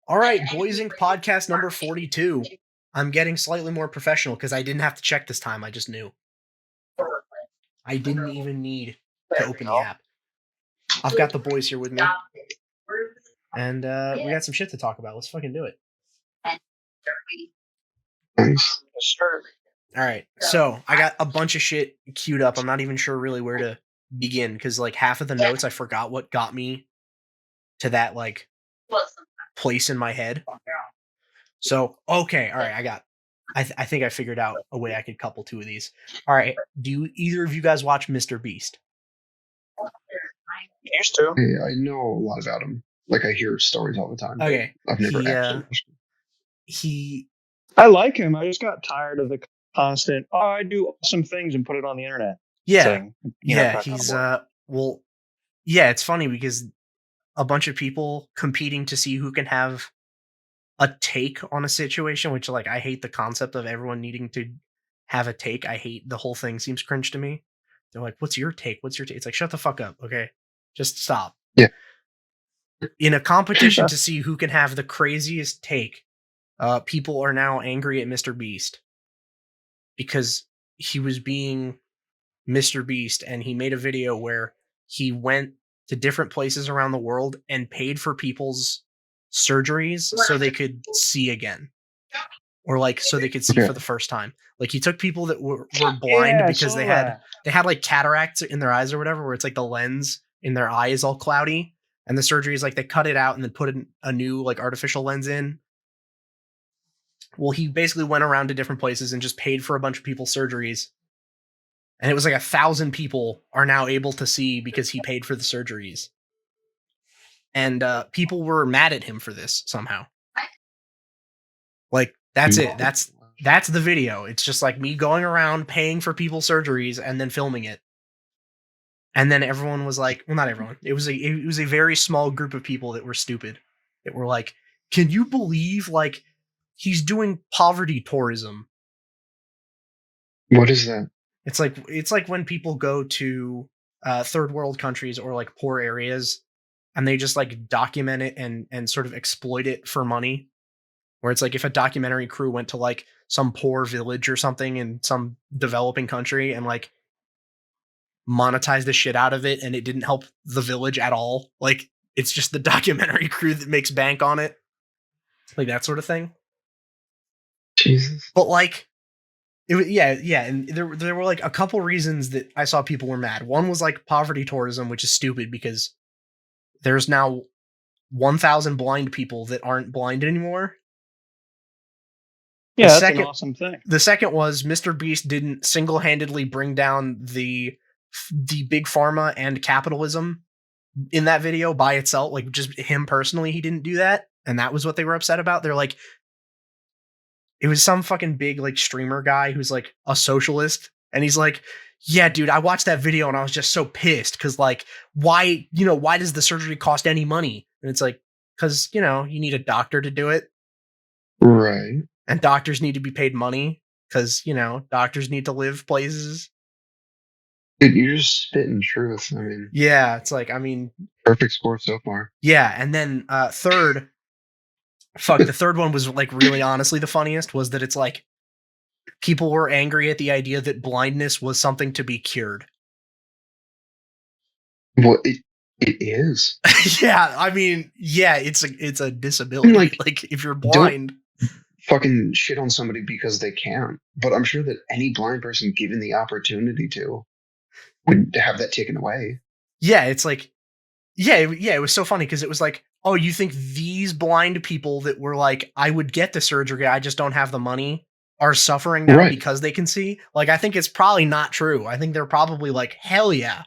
All right, Boys Inc. podcast number 42. I'm getting slightly more professional because I didn't have to check this time. I just knew. I didn't even need to There we open the go. app. I've got the boys here with me. And we got some shit to talk about. Let's fucking do it. Nice. Sure. All right. So I got a bunch of shit queued up. I'm not even sure really where to begin because like half of the notes I forgot what got me to that like place in my head. So okay, all right. I think I figured out a way I could couple two of these. All right. Do either of you guys watch Mr. Beast? Used to. Yeah, I know a lot about him. Like I hear stories all the time. Okay. I've never actually watched him. I like him. I just got tired of the constant, I do awesome things and put it on the internet. Yeah. Thing. He's it's funny because a bunch of people competing to see who can have a take on a situation, which like I hate the concept of everyone needing to have a take. I hate the whole thing. Seems cringe to me. They're like, what's your take? What's your take? It's like, shut the fuck up. Okay. Just stop. Yeah. In a competition to see who can have the craziest take, people are now angry at Mr. Beast because he was being Mr. Beast and he made a video where he went to different places around the world and paid for people's surgeries so they could see again. Or like so they could see for the first time. Like he took people that were blind because they had like cataracts in their eyes or whatever, where it's like the lens in their eye is all cloudy, and the surgery is like they cut it out and then put a new like artificial lens in. Well, he basically went around to different places and just paid for a bunch of people's surgeries. And it was like 1,000 people are now able to see because he paid for the surgeries. And people were mad at him for this somehow. Like, that's it. That's the video. It's just like me going around paying for people's surgeries and then filming it. And then everyone was like, well, not everyone. It was a very small group of people that were stupid. That were like, can you believe like he's doing poverty tourism? What is that? It's like when people go to third world countries or like poor areas and they just like document it and sort of exploit it for money. Where it's like if a documentary crew went to like some poor village or something in some developing country and like monetized the shit out of it and it didn't help the village at all. Like it's just the documentary crew that makes bank on it. Like that sort of thing. Jesus. But like it was, yeah, and there were like a couple reasons that I saw people were mad. One was like poverty tourism, which is stupid because there's now 1,000 blind people that aren't blind anymore. Yeah, that's an awesome thing. The second was Mr. Beast didn't single-handedly bring down the big pharma and capitalism in that video by itself. Like just him personally, he didn't do that, and that was what they were upset about. They're like, it was some fucking big like streamer guy who's like a socialist, and he's like, yeah, dude, I watched that video and I was just so pissed because like, why does the surgery cost any money? And it's like, because you need a doctor to do it, right? And doctors need to be paid money because, doctors need to live places. Dude, you're just spitting truth. I mean, yeah, it's like, perfect score so far. Yeah. And then third, the third one was like really honestly the funniest was that it's like people were angry at the idea that blindness was something to be cured. Well, it is. Yeah. It's a disability. Like if you're blind. Fucking shit on somebody because they can't. But I'm sure that any blind person given the opportunity to would have that taken away. Yeah, it's like, it was so funny because it was like, oh, you think these blind people that were like, I would get the surgery, I just don't have the money, are suffering now because they can see? Like, I think it's probably not true. I think they're probably like, hell yeah.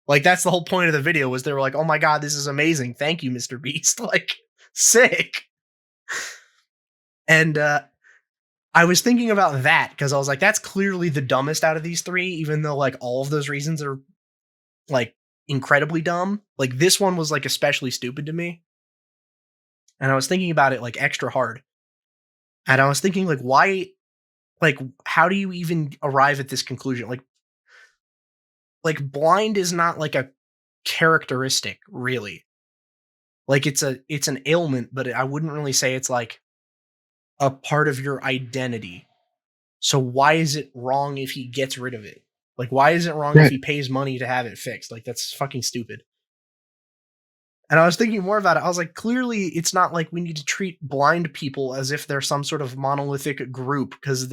Like, that's the whole point of the video was they were like, oh my God, this is amazing. Thank you, Mr. Beast. Like, sick. And I was thinking about that because I was like, that's clearly the dumbest out of these three, even though like all of those reasons are like incredibly dumb. Like this one was like especially stupid to me. And I was thinking about it like extra hard. And I was thinking like, why, like, how do you even arrive at this conclusion? Like blind is not like a characteristic, really. Like it's an ailment, but I wouldn't really say it's like a part of your identity. So why is it wrong if he gets rid of it? Like, why is it wrong if Right. he pays money to have it fixed? Like, that's fucking stupid. And I was thinking more about it. I was like, clearly, it's not like we need to treat blind people as if they're some sort of monolithic group, because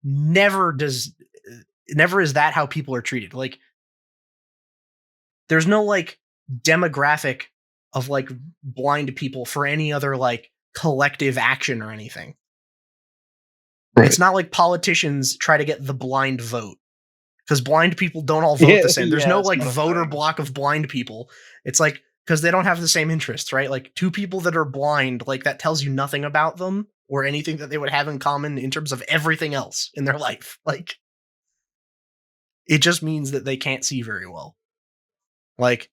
never is that how people are treated. Like, there's no like demographic of like blind people for any other like collective action or anything. Right. It's not like politicians try to get the blind vote, because blind people don't all vote the same. There's no like voter block of blind people. It's like, because they don't have the same interests, right? Like two people that are blind, like that tells you nothing about them or anything that they would have in common in terms of everything else in their life. Like, it just means that they can't see very well. Like,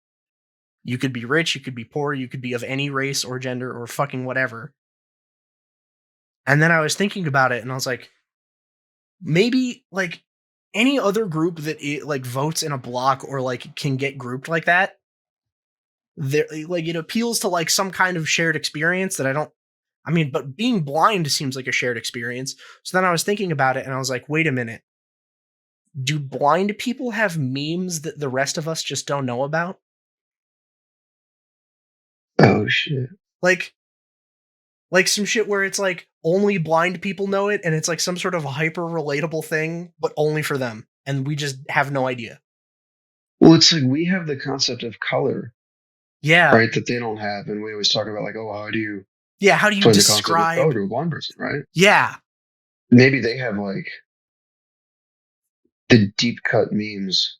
you could be rich, you could be poor, you could be of any race or gender or fucking whatever. And then I was thinking about it and I was like, maybe like any other group that like votes in a block or like can get grouped like that, there, like, it appeals to like some kind of shared experience that but being blind seems like a shared experience. So then I was thinking about it and I was like, wait a minute. Do blind people have memes that the rest of us just don't know about? Oh shit. Like some shit where it's like only blind people know it and it's like some sort of hyper relatable thing, but only for them. And we just have no idea. Well, it's like we have the concept of color, Yeah. right? That they don't have, and we always talk about like, oh, how do you Yeah. How do you explain the concept of color describe? to a blind person, right? Yeah. Maybe they have like the deep cut memes,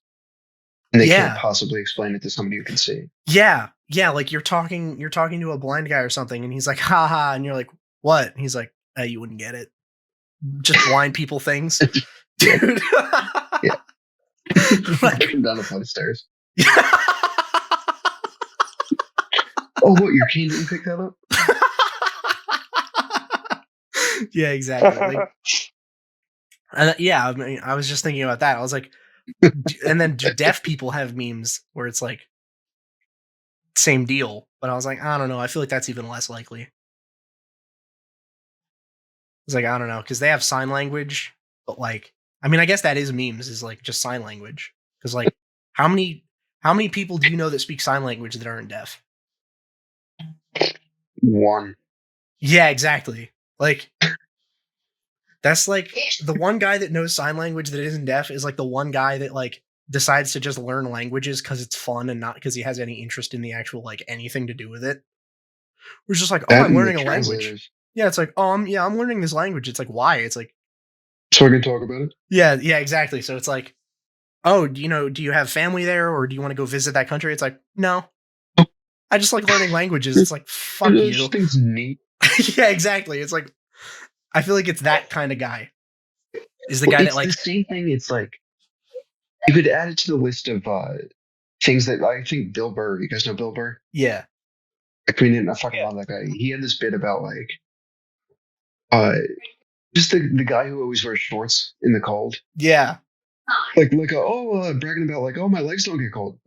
and they can't Yeah. possibly explain it to somebody who can see. Yeah. Yeah. Like you're talking to a blind guy or something and he's like, haha. And you're like, what? And he's like, you wouldn't get it. Just blind people things. Dude. Yeah. Like, Pushing down a flight of stairs. Oh, what? Your cane didn't pick that up? Yeah, exactly. Like, yeah, I mean, I was just thinking about that. I was like, and then do deaf people have memes where it's like same deal? But I was like, I don't know. I feel like that's even less likely. It's like, I don't know, because they have sign language, but like, I mean, I guess that is memes, is like just sign language. Because like, how many people do you know that speak sign language that aren't deaf? One. Yeah, exactly. Like, that's like the one guy that knows sign language that isn't deaf is like the one guy that like decides to just learn languages because it's fun and not because he has any interest in the actual like anything to do with it. We're just like, oh, I'm learning a language. Yeah, it's like, yeah, I'm learning this language. It's like, why? It's like, so I can talk about it. Yeah, exactly. So it's like, oh, do you have family there, or do you want to go visit that country? It's like, no, I just like learning languages. It's like, fuck you. Just think it's neat. Yeah, exactly. It's like, I feel like it's that kind of guy. Is the guy that like the same thing. It's like you could add it to the list of things that I think Bill Burr. You guys know Bill Burr? Yeah. I fucking love that guy. He had this bit about like just the guy who always wears shorts in the cold. Yeah. Bragging about like, oh, my legs don't get cold.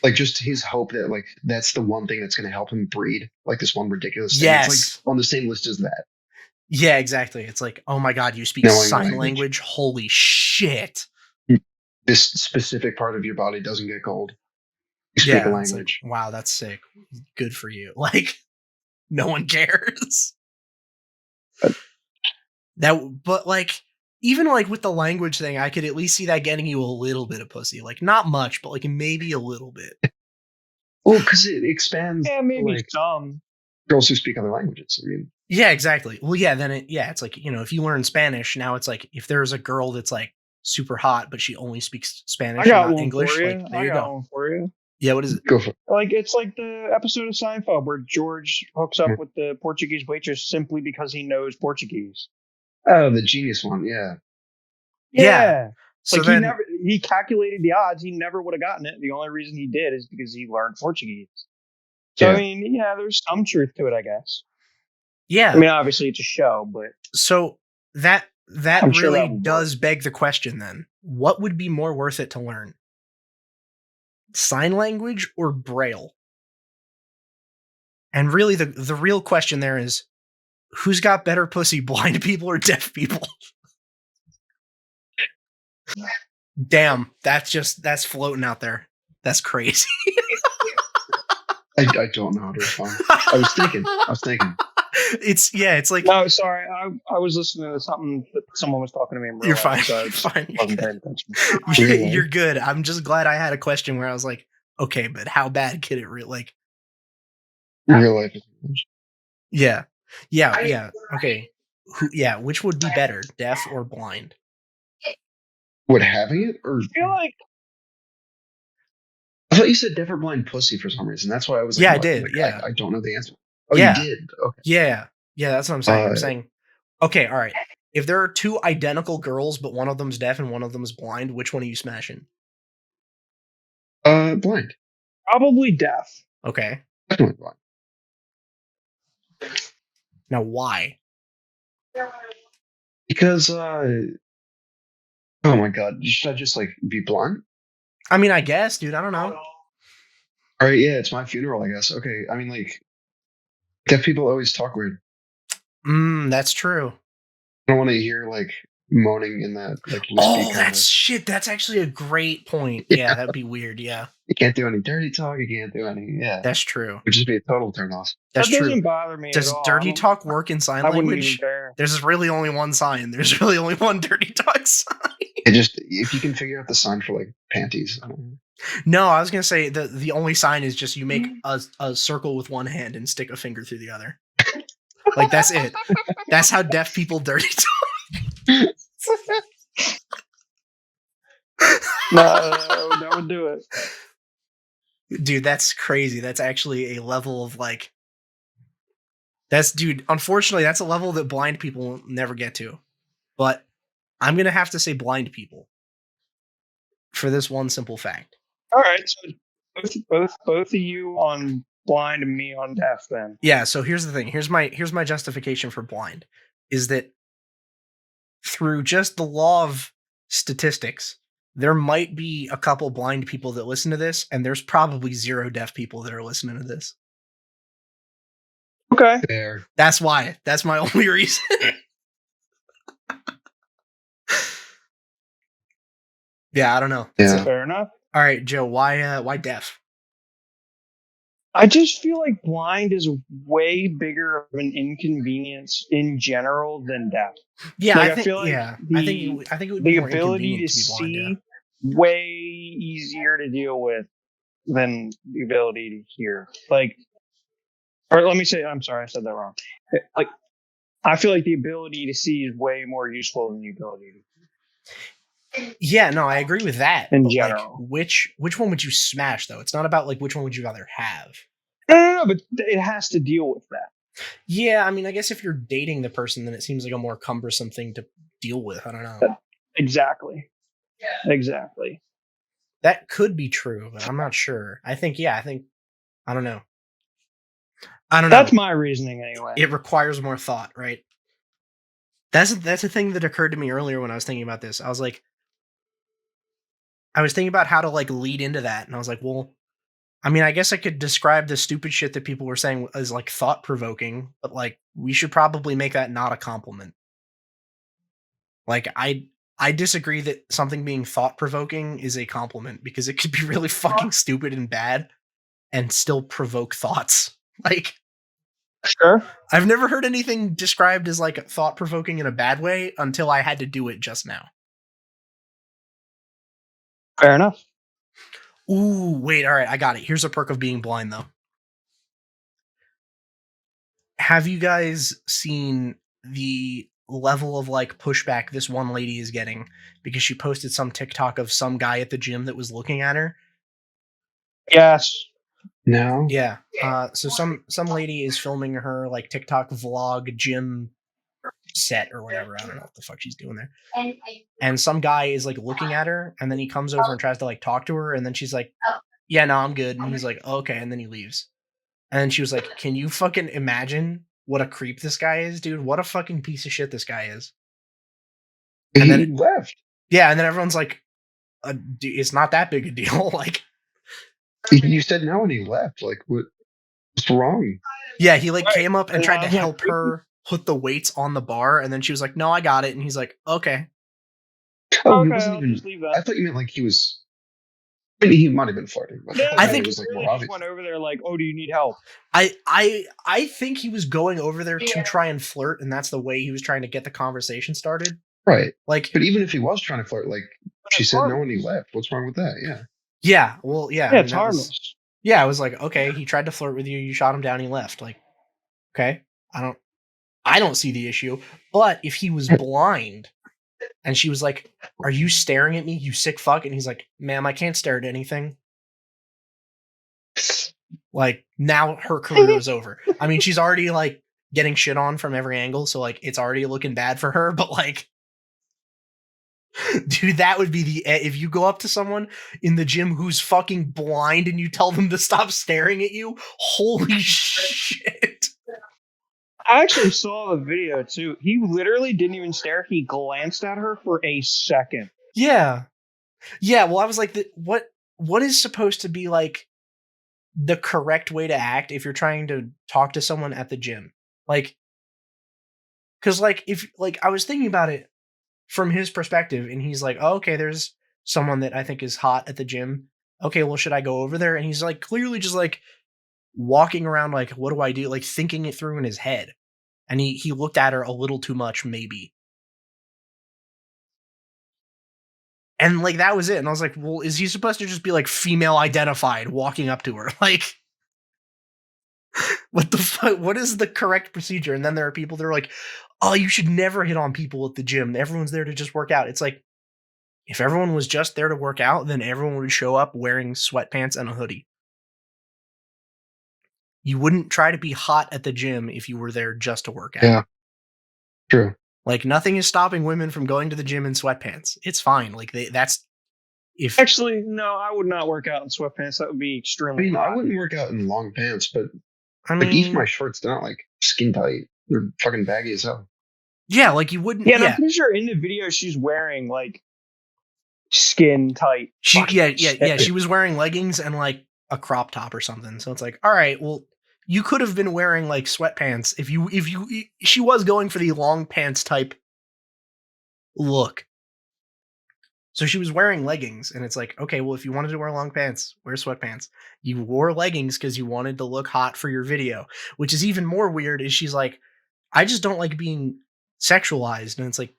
Like just his hope that like that's the one thing that's going to help him breed like this one ridiculous thing. Yes. It's like on the same list as that. Yeah, exactly. It's like, oh my god, you speak sign language. Holy shit. This specific part of your body doesn't get cold. You speak a language. Like, wow, that's sick. Good for you. Like, no one cares. But like, even like with the language thing, I could at least see that getting you a little bit of pussy. Like, not much, but like maybe a little bit. Well, because it expands. Yeah, maybe like, some girls who speak other languages. I mean, yeah, exactly. Well, yeah, then it's like, if you learn Spanish, now it's like if there's a girl that's like super hot, but she only speaks Spanish and not English, like there you go. One for you. Yeah, what is it? Go for it. Like it's like the episode of Seinfeld where George hooks up with the Portuguese waitress simply because he knows Portuguese. Oh, the genius one, yeah. Yeah. So like then, he calculated the odds. He never would have gotten it. The only reason he did is because he learned Portuguese. So I mean, yeah, there's some truth to it, I guess. Yeah. I mean, obviously it's a show, but so that really does beg the question then. What would be more worth it to learn? Sign language or Braille? And really, the real question there is, who's got better pussy, blind people or deaf people? Damn, that's floating out there. That's crazy. I don't know how to respond. I was thinking. It's like, no, sorry, I was listening to something that someone was talking to me in real you're life, fine. so I You're fine. wasn't paying attention. You're good. I'm just glad I had a question where I was like, okay, but how bad could it really like? Real life. Yeah. Okay. Which would be better, deaf or blind? What, having it, or I feel like I thought you said deaf or blind pussy for some reason. That's why I was like, Yeah, I what? did. Like, Yeah. I don't know the answer. Oh, Yeah. you did. Okay. Yeah, that's what I'm saying. I'm saying, okay, all right. If there are two identical girls, but one of them's deaf and one of them's blind, which one are you smashing? Blind. probably deaf. Okay. Definitely blind. Now, why? Because oh my god, should I just like be blind? I mean, I guess, dude. I don't know. All right, yeah, it's my funeral, I guess. Okay, I mean, like, deaf people always talk weird. That's true. I don't want to hear like moaning in that like lispy Oh, kind that's of. shit. That's actually a great point. Yeah. Yeah, that'd be weird. Yeah, You can't do any dirty talk. You can't do any. Yeah, that's true. would just be a total turn off. That's That true. doesn't bother me Does at all. dirty talk work in sign I wouldn't even language? care. There's really only one sign. There's really only one dirty talk sign. It just if you can figure out the sign for like panties. I don't know. No, I was gonna say the only sign is just you make a circle with one hand and stick a finger through the other. Like that's it. That's how deaf people dirty talk. No, that would do it. Dude, that's crazy. That's actually a level of like. Unfortunately, that's a level that blind people will never get to. But I'm going to have to say blind people for this one simple fact. All right, so both of you on blind and me on deaf then. Yeah, so here's the thing. Here's my justification for blind is that through just the law of statistics, there might be a couple blind people that listen to this, and there's probably 0 deaf people that are listening to this. Okay. Fair. That's why. That's my only reason. Yeah, I don't know. Yeah. Fair enough. All right, Joe, why deaf? I just feel like blind is way bigger of an inconvenience in general than deaf. Yeah, Like, I think feel like I think it would be the more ability to inconvenient to be blind. see way easier to deal with than the ability to hear. Like, or let me say, I'm sorry, I said that wrong. Like, I feel like the ability to see is way more useful than the ability to hear. Yeah, no, I agree with that. In but general. like, which one would you smash though? It's not about like which one would you rather have. No, but it has to deal with that. Yeah, I mean, I guess if you're dating the person, then it seems like a more cumbersome thing to deal with. I don't know. Exactly. Yeah. Exactly. That could be true, but I'm not sure. I don't know. I don't know. That's my reasoning anyway. It requires more thought, right? That's a thing that occurred to me earlier when I was thinking about this. I was thinking about how to like lead into that, and I was like, well, I mean, I guess I could describe the stupid shit that people were saying as like thought provoking, but like we should probably make that not a compliment. Like I disagree that something being thought provoking is a compliment because it could be really fucking stupid and bad and still provoke thoughts. Like, sure. I've never heard anything described as like thought provoking in a bad way until I had to do it just now. Fair enough. Ooh, wait, all right, I got it. Here's a perk of being blind, though. Have you guys seen the level of like pushback this one lady is getting because she posted some TikTok of some guy at the gym that was looking at her? Yes. No. Yeah. So some lady is filming her like TikTok vlog gym set or whatever. I don't know what the fuck she's doing there. And some guy is like looking at her, and then he comes over and tries to like talk to her, and then she's like, "Yeah, no, I'm good." And he's like, oh, "Okay," and then he leaves. And then she was like, "Can you fucking imagine what a creep this guy is, dude? What a fucking piece of shit this guy is." And then he left. Yeah, and then everyone's like, "It's not that big a deal." Like, you said no, and he left. Like, what? What's wrong? Yeah, he like Right. came up and And tried I to was like, help her put the weights on the bar, and then she was like, "No, I got it." And he's like, "Okay." Oh, he okay, wasn't I'll just even. leave that. I thought you meant like he was. I mean, he might have been flirting, but I No, thought I you meant it think was like more really just obvious. went over there like, oh, do you need help? I think he was going over there to try and flirt, and that's the way he was trying to get the conversation started. Right. Like, But even if he was trying to flirt, like But she it's said no and he harmless. left. What's wrong with that? Yeah. yeah, well, yeah, I Yeah, mean it's that was harmless. yeah, I was like, okay, he tried to flirt with you, you shot him down, he left. Like, okay, I don't see the issue. But if he was blind and she was like, "Are you staring at me, you sick fuck?" And he's like, "Ma'am, I can't stare at anything." Like, now her career is over. I mean, she's already like getting shit on from every angle, so like it's already looking bad for her, but like dude, that would be if you go up to someone in the gym who's fucking blind and you tell them to stop staring at you, holy shit. I actually saw the video too. He literally didn't even stare. He glanced at her for a second. Yeah. Yeah, well, I was like, what is supposed to be like the correct way to act if you're trying to talk to someone at the gym? Like, because like if like I was thinking about it from his perspective, and he's like, oh, okay, there's someone that I think is hot at the gym. Okay, well, should I go over there? And he's like clearly just like walking around like, what do I do? Like thinking it through in his head. And he looked at her a little too much, maybe. And like that was it. And I was like, well, is he supposed to just be like female identified walking up to her? Like, what the fuck? What is the correct procedure? And then there are people that are like, oh, you should never hit on people at the gym. Everyone's there to just work out. It's like, if everyone was just there to work out, then everyone would show up wearing sweatpants and a hoodie. You wouldn't try to be hot at the gym if you were there just to work out. Yeah. True. Like, nothing is stopping women from going to the gym in sweatpants. It's fine. Like, that's if Actually, no, I would not work out in sweatpants. That would be I extremely mean, I hot. wouldn't work out in long pants, but I like even my mean, shorts, they're not like skin tight. They're fucking baggy as hell. yeah, like you wouldn't. Yeah, and I'm Yeah, pretty sure in the video she's wearing like skin tight. yeah. Yeah. She was wearing leggings and like a crop top or something. So it's like, all right, well, you could have been wearing like sweatpants if you. She was going for the long pants type look. So she was wearing leggings, and it's like, okay, well, if you wanted to wear long pants, wear sweatpants. You wore leggings because you wanted to look hot for your video, which is even more weird. Is she's like, I just don't like being sexualized, and it's like,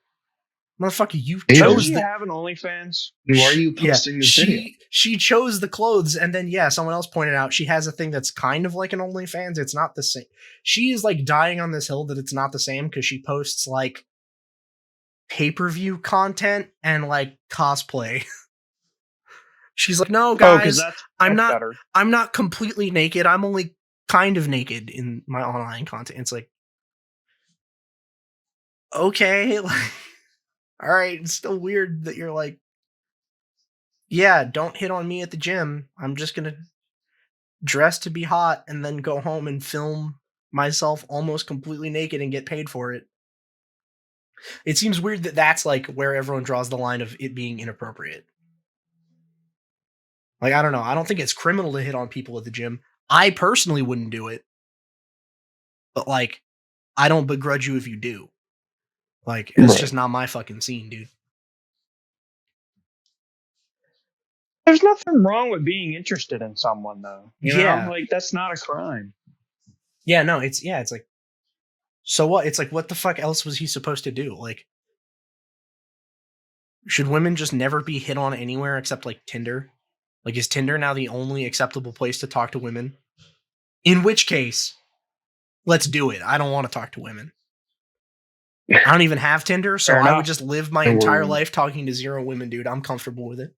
motherfucker, you Hey, Doesn't chose she the have an OnlyFans? why are you yeah, posting this video? she chose the clothes, and then yeah, someone else pointed out she has a thing that's kind of like an OnlyFans. It's not the same. She is like dying on this hill that it's not the same because she posts like pay-per-view content and like cosplay. She's like, no, Oh, because guys, that's I'm not better. I'm not completely naked. I'm only kind of naked in my online content. It's like, okay, like, all right, it's still weird that you're like, yeah, don't hit on me at the gym. I'm just gonna dress to be hot and then go home and film myself almost completely naked and get paid for it. It seems weird that that's like where everyone draws the line of it being inappropriate. Like, I don't know. I don't think it's criminal to hit on people at the gym. I personally wouldn't do it, but like, I don't begrudge you if you do. Like, it's Right. just not my fucking scene, dude. There's nothing wrong with being interested in someone, though. You know, Yeah. like that's not a crime. Yeah, no, it's like, so what? It's like, what the fuck else was he supposed to do? Like, should women just never be hit on anywhere except like Tinder? Like, is Tinder now the only acceptable place to talk to women? In which case, let's do it. I don't want to talk to women. I don't even have Tinder, so Fair I would enough. just live my Don't entire worry. life talking to 0 women, dude. I'm comfortable with it.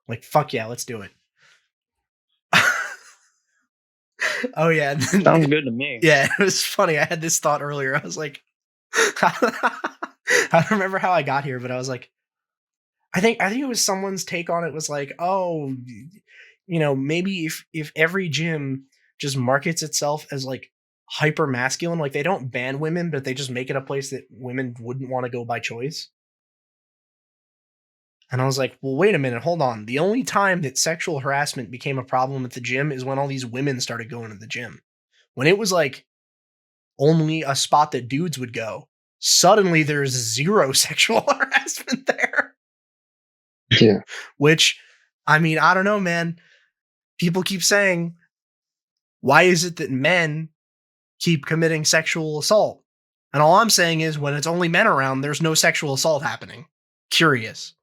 Like, fuck yeah, let's do it. Oh yeah, and then, Sounds good to me. yeah, it was funny. I had this thought earlier. I was like, I don't remember how I got here, but I was like, I think it was someone's take on it was like, oh, you know, maybe if every gym just markets itself as like hyper masculine, like they don't ban women, but they just make it a place that women wouldn't want to go by choice. And I was like, well, wait a minute, hold on. The only time that sexual harassment became a problem at the gym is when all these women started going to the gym. When it was like only a spot that dudes would go, suddenly there's zero sexual harassment there. Yeah. Which, I mean, I don't know, man. People keep saying, why is it that men keep committing sexual assault? And all I'm saying is, when it's only men around, there's no sexual assault happening. Curious.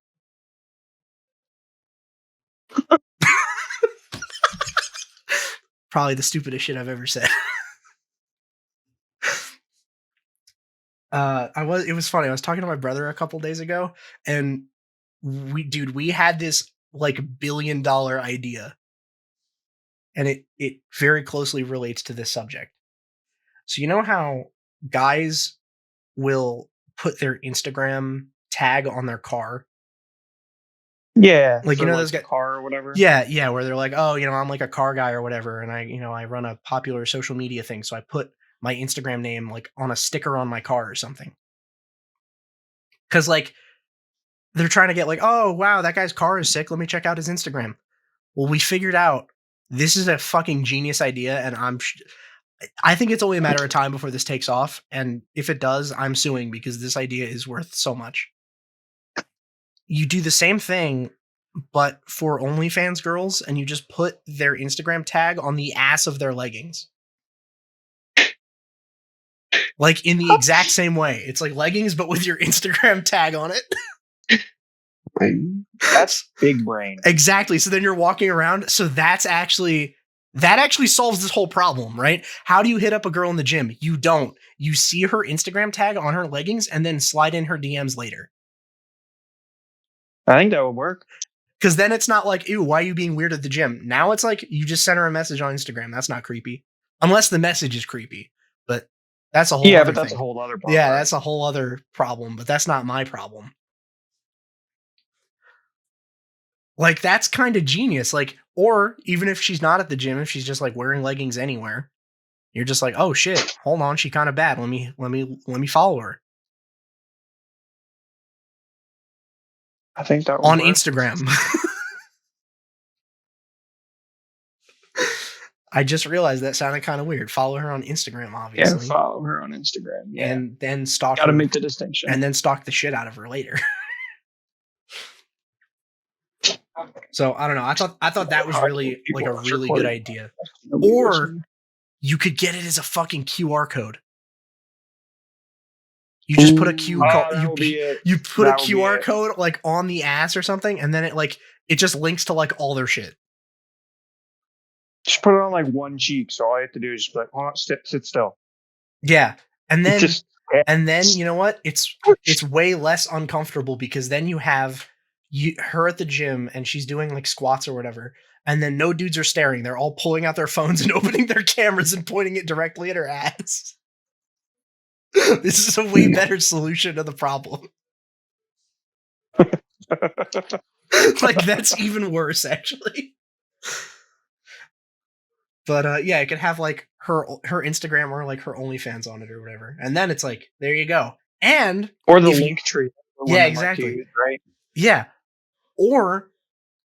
Probably the stupidest shit I've ever said. It was funny. I was talking to my brother a couple days ago, and we had this like $1 billion idea, and it very closely relates to this subject. So you know how guys will put their Instagram tag on their car? Yeah, Like, you know, those the guys, car or whatever. yeah, where they're like, oh, I'm like a car guy or whatever, and I run a popular social media thing, so I put my Instagram name like on a sticker on my car or something. Because like they're trying to get like, oh wow, that guy's car is sick. Let me check out his Instagram. Well, we figured out this is a fucking genius idea, and I think it's only a matter of time before this takes off. And if it does, I'm suing because this idea is worth so much. You do the same thing, but for OnlyFans girls, and you just put their Instagram tag on the ass of their leggings. Like in the exact same way. It's like leggings, but with your Instagram tag on it. That's big brain. Exactly. So then you're walking around. So that actually solves this whole problem, right? How do you hit up a girl in the gym? You don't. You see her Instagram tag on her leggings and then slide in her DMs later. I think that would work. Because then it's not like, ew, why are you being weird at the gym? Now it's like you just sent her a message on Instagram. That's not creepy. Unless the message is creepy. But that's a whole other but that's thing. a whole other problem. Yeah, that's a whole other problem, but that's not my problem. Like, that's kind of genius. Like, or even if she's not at the gym, if she's just like wearing leggings anywhere, you're just like, oh shit, hold on, she kind of bad. Let me follow her. I think that would on work. Instagram. I just realized that sounded kind of weird. Follow her on Instagram, obviously. Yeah, follow her on Instagram. Yeah. And then stalk Gotta her. make the distinction. And then stalk the shit out of her later. So I don't know. I thought that was really like a really good idea. Or you could get it as a fucking QR code. You just put a you put a QR code like on the ass or something, and then it just links to like all their shit. Just put it on like one cheek, so all you have to do is just like, hold on, sit still. Yeah, and then you know what? It's way less uncomfortable because then you have her at the gym and she's doing like squats or whatever, and then no dudes are staring. They're all pulling out their phones and opening their cameras and pointing it directly at her ass. This is a way better solution to the problem. Like, that's even worse, actually. But yeah, it could have like her Instagram or like her OnlyFans on it or whatever, and then it's like, there you go. And or the link tree. Yeah, exactly. Use, right? Yeah, or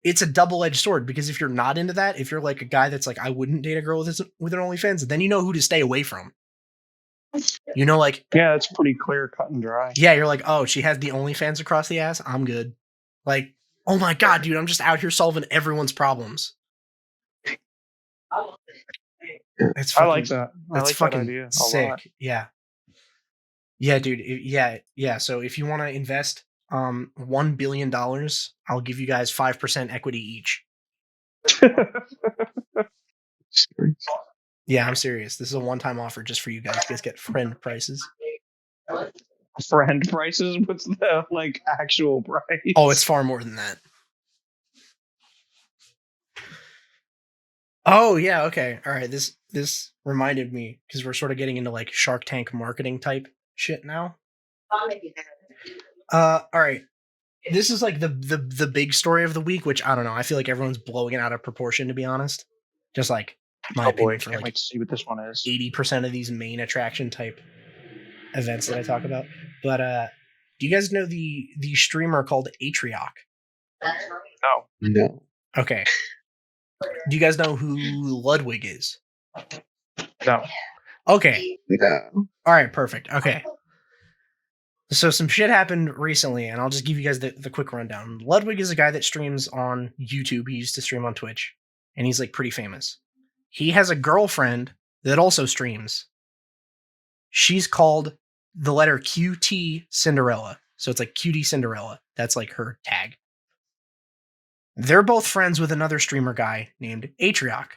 it's a double-edged sword, because if you're not into that, if you're like a guy that's like, I wouldn't date a girl with an OnlyFans, then you know who to stay away from. You know, like, yeah, it's pretty clear, cut and dry. Yeah, you're like, oh, she has the OnlyFans across the ass. I'm good. Like, oh my god, dude, I'm just out here solving everyone's problems. I like that. That's like fucking that idea sick. Yeah. Yeah, dude. Yeah. So if you want to invest $1 billion, I'll give you guys 5% equity each. Yeah, I'm serious. This is a one-time offer just for you guys. You guys get friend prices. Friend prices? What's the like actual price? Oh, it's far more than that. Oh yeah, okay. All right. This reminded me, because we're sort of getting into like Shark Tank marketing type shit now. All right. This is like the big story of the week, which I don't know. I feel like everyone's blowing it out of proportion, to be honest. Just like my opinion, for like, wait to see what this one is. 80% of these main attraction type events that I talk about. But do you guys know the streamer called Atrioc? No. No. Okay. Do you guys know who Ludwig is? No. Okay. No. All right, perfect. Okay. So some shit happened recently, and I'll just give you guys the quick rundown. Ludwig is a guy that streams on YouTube. He used to stream on Twitch, and he's like pretty famous. He has a girlfriend that also streams. She's called the letter QT Cinderella. So it's like Cutie Cinderella. That's like her tag. They're both friends with another streamer guy named Atrioc.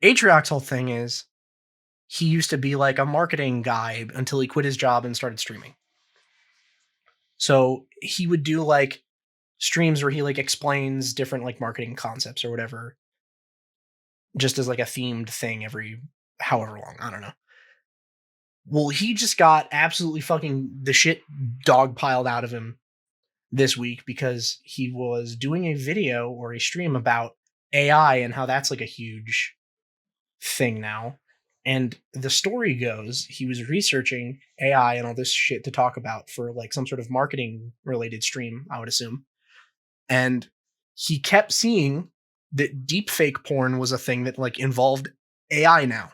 Atrioc's whole thing is he used to be like a marketing guy until he quit his job and started streaming. So he would do like streams where he like explains different like marketing concepts or whatever, just as like a themed thing every however long. I don't know. Well, he just got absolutely fucking the shit dog piled out of him this week because he was doing a video or a stream about AI and how that's like a huge thing now. And the story goes, he was researching AI and all this shit to talk about for like some sort of marketing related stream, I would assume. And he kept seeing that deepfake porn was a thing that like involved AI now.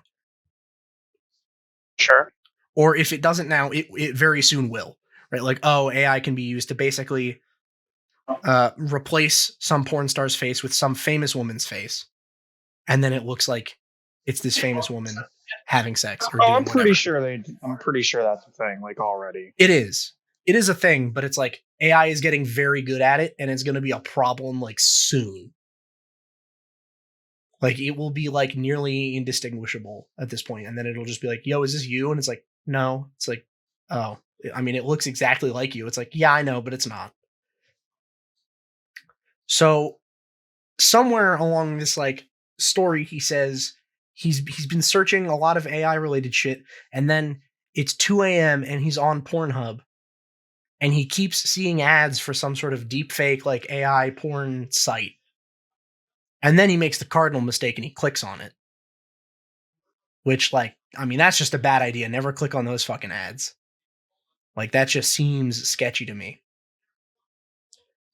Sure. Or if it doesn't now, it very soon will. Right? Like, oh, AI can be used to basically replace some porn star's face with some famous woman's face. And then it looks like it's this famous woman having sex or doing I'm pretty whatever. I'm pretty sure that's a thing, like already. It is. It is a thing, but it's like AI is getting very good at it, and it's going to be a problem like soon. Like it will be like nearly indistinguishable at this point, and then it'll just be like, "Yo, is this you?" And it's like, "No." It's like, "Oh, I mean, it looks exactly like you." It's like, "Yeah, I know, but it's not." So somewhere along this like story, he says he's been searching a lot of AI related shit, and then it's 2 a.m. and he's on Pornhub, and he keeps seeing ads for some sort of deep fake like AI porn site. And then he makes the cardinal mistake and he clicks on it. Which, like, I mean, that's just a bad idea. Never click on those fucking ads. Like, that just seems sketchy to me.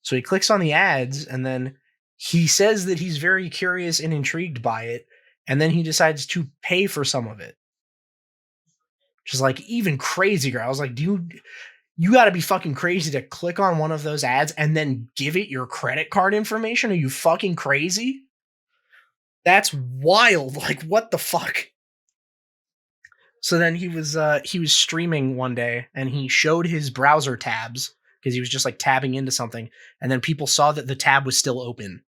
So he clicks on the ads, and then he says that he's very curious and intrigued by it, and then he decides to pay for some of it. Which is like even crazier. I was like, dude, you gotta be fucking crazy to click on one of those ads and then give it your credit card information. Are you fucking crazy? That's wild. Like, what the fuck? So then he was streaming one day and he showed his browser tabs because he was just like tabbing into something, and then people saw that the tab was still open.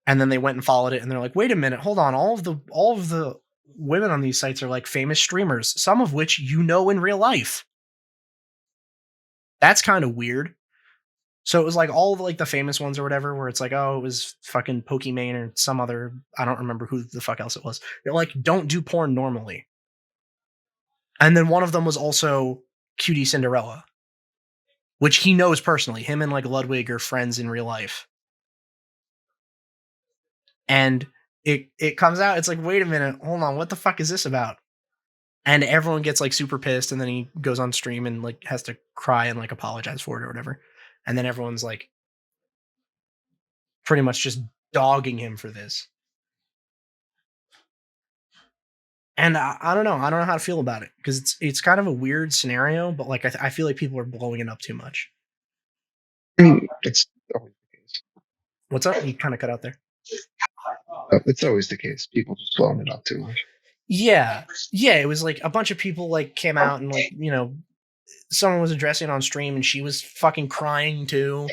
And then they went and followed it, and they're like, "Wait a minute, hold on. All of the women on these sites are like famous streamers, some of which you know in real life." That's kind of weird. So it was like all of like the famous ones or whatever, where it's like, oh, it was fucking Pokimane or some other, I don't remember who the fuck else it was. They're like, don't do porn normally. And then one of them was also Cutie Cinderella, which he knows personally. Him and like Ludwig are friends in real life. And it comes out, it's like, wait a minute, hold on, what the fuck is this about? And everyone gets like super pissed, and then he goes on stream and like has to cry and like apologize for it or whatever. And then everyone's like pretty much just dogging him for this. And I don't know. I don't know how to feel about it because it's kind of a weird scenario, but like I feel like people are blowing it up too much. I mean, it's always the case. What's up? You kind of cut out there. It's always the case. People just blowing it up too much. Yeah. It was like a bunch of people like came out and like, you know, someone was addressing it on stream and she was fucking crying too.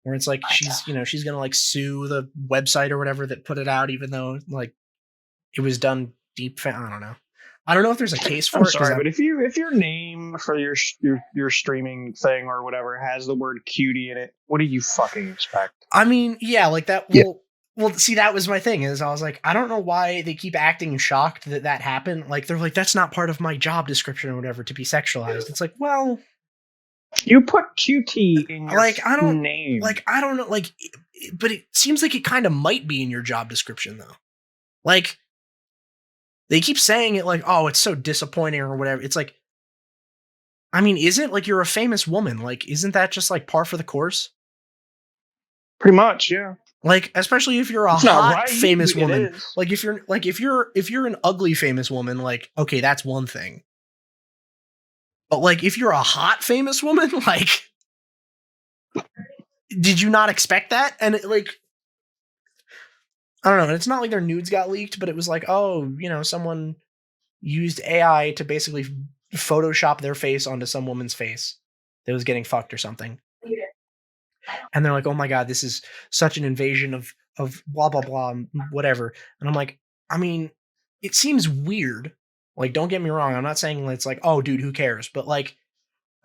Where it's like she's gonna like sue the website or whatever that put it out, even though like it was done deep. I don't know. I don't know if there's a case for it. Sorry, but if your name for your streaming thing or whatever has the word cutie in it, what do you fucking expect? I mean, yeah, like that. Yeah. Well, see, that was my thing. Is I was like, I don't know why they keep acting shocked that happened. Like they're like, that's not part of my job description or whatever to be sexualized. It's like, well, you put QT in your like I don't name. Like I don't know. Like, but it seems like it kind of might be in your job description though. Like they keep saying it like, oh, it's so disappointing or whatever. It's like I mean, isn't like you're a famous woman? Like, isn't that just like par for the course? Pretty much, yeah. Like, especially if you're a It's not hot right, famous but it woman. is. Like, if you're an ugly famous woman, like, okay, that's one thing. But like, if you're a hot famous woman, like, did you not expect that? And it, like, I don't know. And it's not like their nudes got leaked, but it was like, oh, someone used AI to basically Photoshop their face onto some woman's face that was getting fucked or something. And they're like, oh my God, this is such an invasion of blah, blah, blah, whatever. And I'm like, I mean, it seems weird. Like, don't get me wrong. I'm not saying it's like, oh, dude, who cares? But like,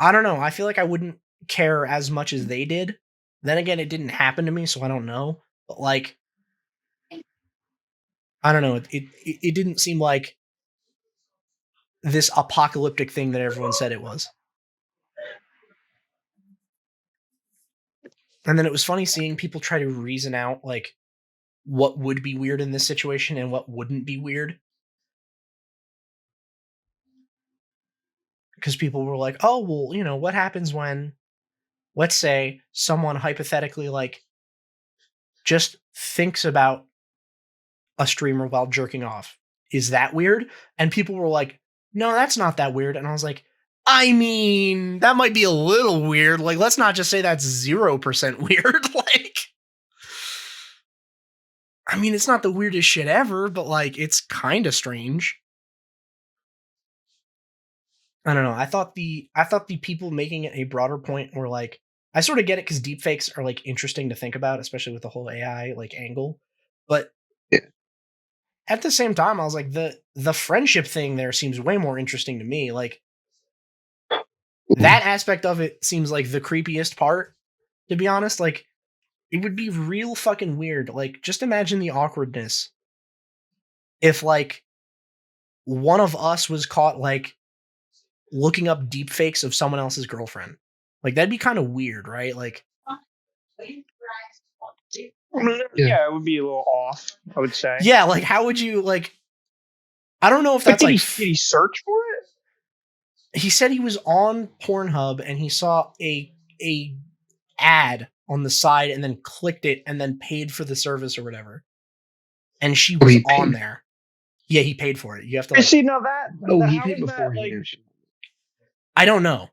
I don't know. I feel like I wouldn't care as much as they did. Then again, it didn't happen to me, so I don't know. But like, I don't know. It didn't seem like this apocalyptic thing that everyone said it was. And then it was funny seeing people try to reason out like what would be weird in this situation and what wouldn't be weird. Because people were like, oh, well, what happens when, let's say, someone hypothetically like just thinks about a streamer while jerking off? Is that weird? And people were like, no, that's not that weird. And I was like, I mean, that might be a little weird. Like, let's not just say that's 0% weird. Like, I mean, it's not the weirdest shit ever, but like, it's kind of strange. I don't know. I thought the people making it a broader point were like, I sort of get it because deepfakes are like interesting to think about, especially with the whole AI like angle. But Yeah. at the same time, I was like, the friendship thing there seems way more interesting to me. Like, that aspect of it seems like the creepiest part, to be honest. Like, it would be real fucking weird. Like, just imagine the awkwardness if like one of us was caught like looking up deepfakes of someone else's girlfriend. Like, that'd be kind of weird, right? Like, Yeah, it would be a little off, I would say. yeah, like how would you like? I don't know if But that's did like. did he search for it? He said he was on Pornhub and he saw a ad on the side and then clicked it and then paid for the service or whatever. And she Oh, was he on paid. there. Yeah, he paid for it. You have to like. See, now that He how paid is before that, he like, knew. I don't know.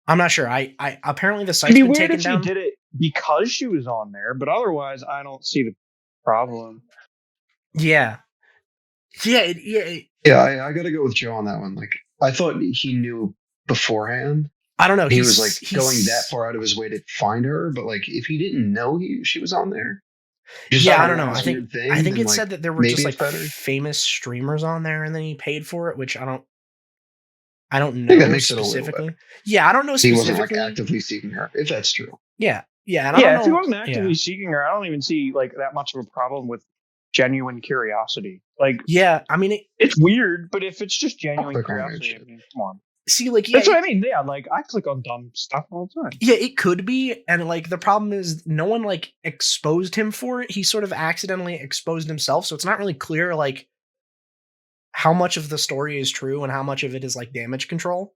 I'm not sure. I apparently the it'd site's be been weird taken if down. he did it because she was on there, but otherwise, I don't see the problem. Yeah. Yeah. Yeah, I got to go with Joe on that one. Like, I thought he knew beforehand. I don't know. He was like going that far out of his way to find her, but like, if he didn't know she was on there, Yeah, I saw don't know. this I think weird thing, then, it like, said that there were maybe just it's like better. famous streamers on there, and then he paid for it, which I don't I think know that makes it a little specifically. better. Yeah, I don't know He wasn't like specifically. actively seeking her, if that's true. Yeah, and I Yeah, don't if he know. wasn't actively seeking her, I don't even see like that much of a problem with genuine curiosity. Like, Yeah, I mean, it's weird, but if it's just genuine Click on weird curiosity, I shit. mean, come on. see, like, That's what I mean. Yeah, like I click on dumb stuff all the time. yeah, it could be, and like the problem is no one like exposed him for it. He sort of accidentally exposed himself, so it's not really clear like how much of the story is true and how much of it is like damage control.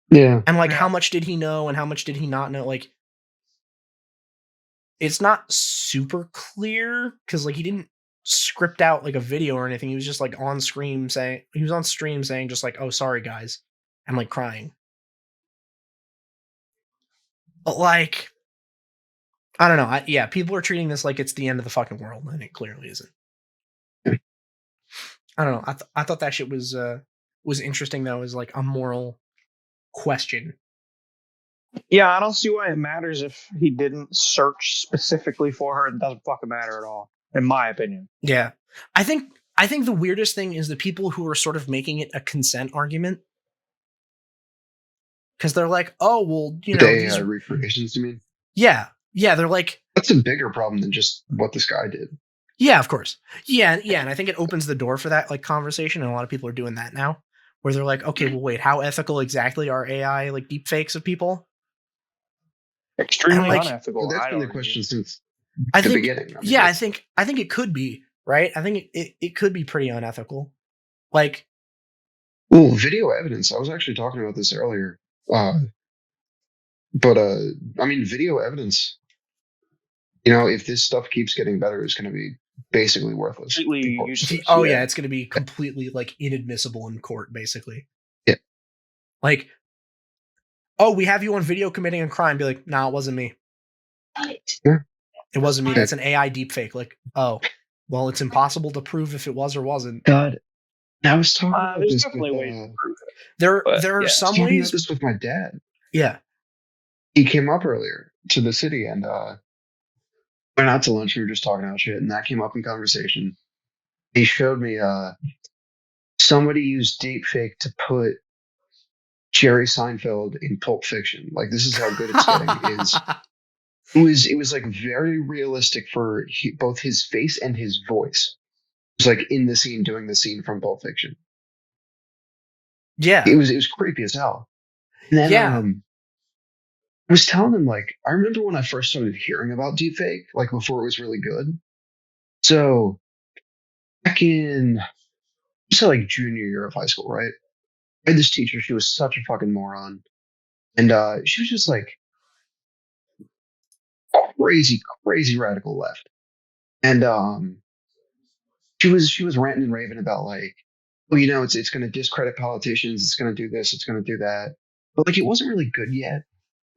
Yeah. And like Yeah. how much did he know and how much did he not know? Like, it's not super clear because like he didn't script out like a video or anything. He was just like on stream saying just like, oh, sorry guys, and like crying. But like, I don't know. Yeah, people are treating this like it's the end of the fucking world, and it clearly isn't. I don't know. I thought that shit was interesting though, as like a moral question. Yeah, I don't see why it matters if he didn't search specifically for her. It doesn't fucking matter at all, in my opinion. Yeah, I think the weirdest thing is the people who are sort of making it a consent argument. Because they're like, oh, well, These recreations, you mean? Yeah, they're like, that's a bigger problem than just what this guy did. Yeah, of course. Yeah, and I think it opens the door for that like conversation, and a lot of people are doing that now, where they're like, okay, well, wait, how ethical exactly are AI like deep fakes of people? Extremely like, unethical. Well, that's been the question since the beginning. I mean, I think it could be, right? I think it could be pretty unethical. Like, Well, video evidence. I was actually talking about this earlier. But I mean, video evidence. If this stuff keeps getting better, it's going to be basically worthless. Completely useless. Oh yeah, it's going to be completely like inadmissible in court, basically. Yeah. Like, oh, we have you on video committing a crime. Be like, nah, it wasn't me. Yeah. It wasn't me. That's an AI deepfake. Like, oh, well, it's impossible to prove if it was or wasn't. God, I was talking about there's this definitely with, ways to prove it. There But, are yeah. some talking ways. about this with my dad. Yeah. He came up earlier to the city and went out to lunch. We were just talking about shit, and that came up in conversation. He showed me somebody used deepfake to put Jerry Seinfeld in Pulp Fiction. Like, this is how good it's getting. It was like very realistic for both his face and his voice. It was like in the scene, doing the scene from Pulp Fiction. Yeah. It was creepy as hell. And then I was telling him, like, I remember when I first started hearing about deepfake, like before it was really good. So back in like junior year of high school, right? I had this teacher. She was such a fucking moron, and she was just like crazy radical left. And she was ranting and raving about like, well, it's going to discredit politicians. It's going to do this. It's going to do that. But like, it wasn't really good yet.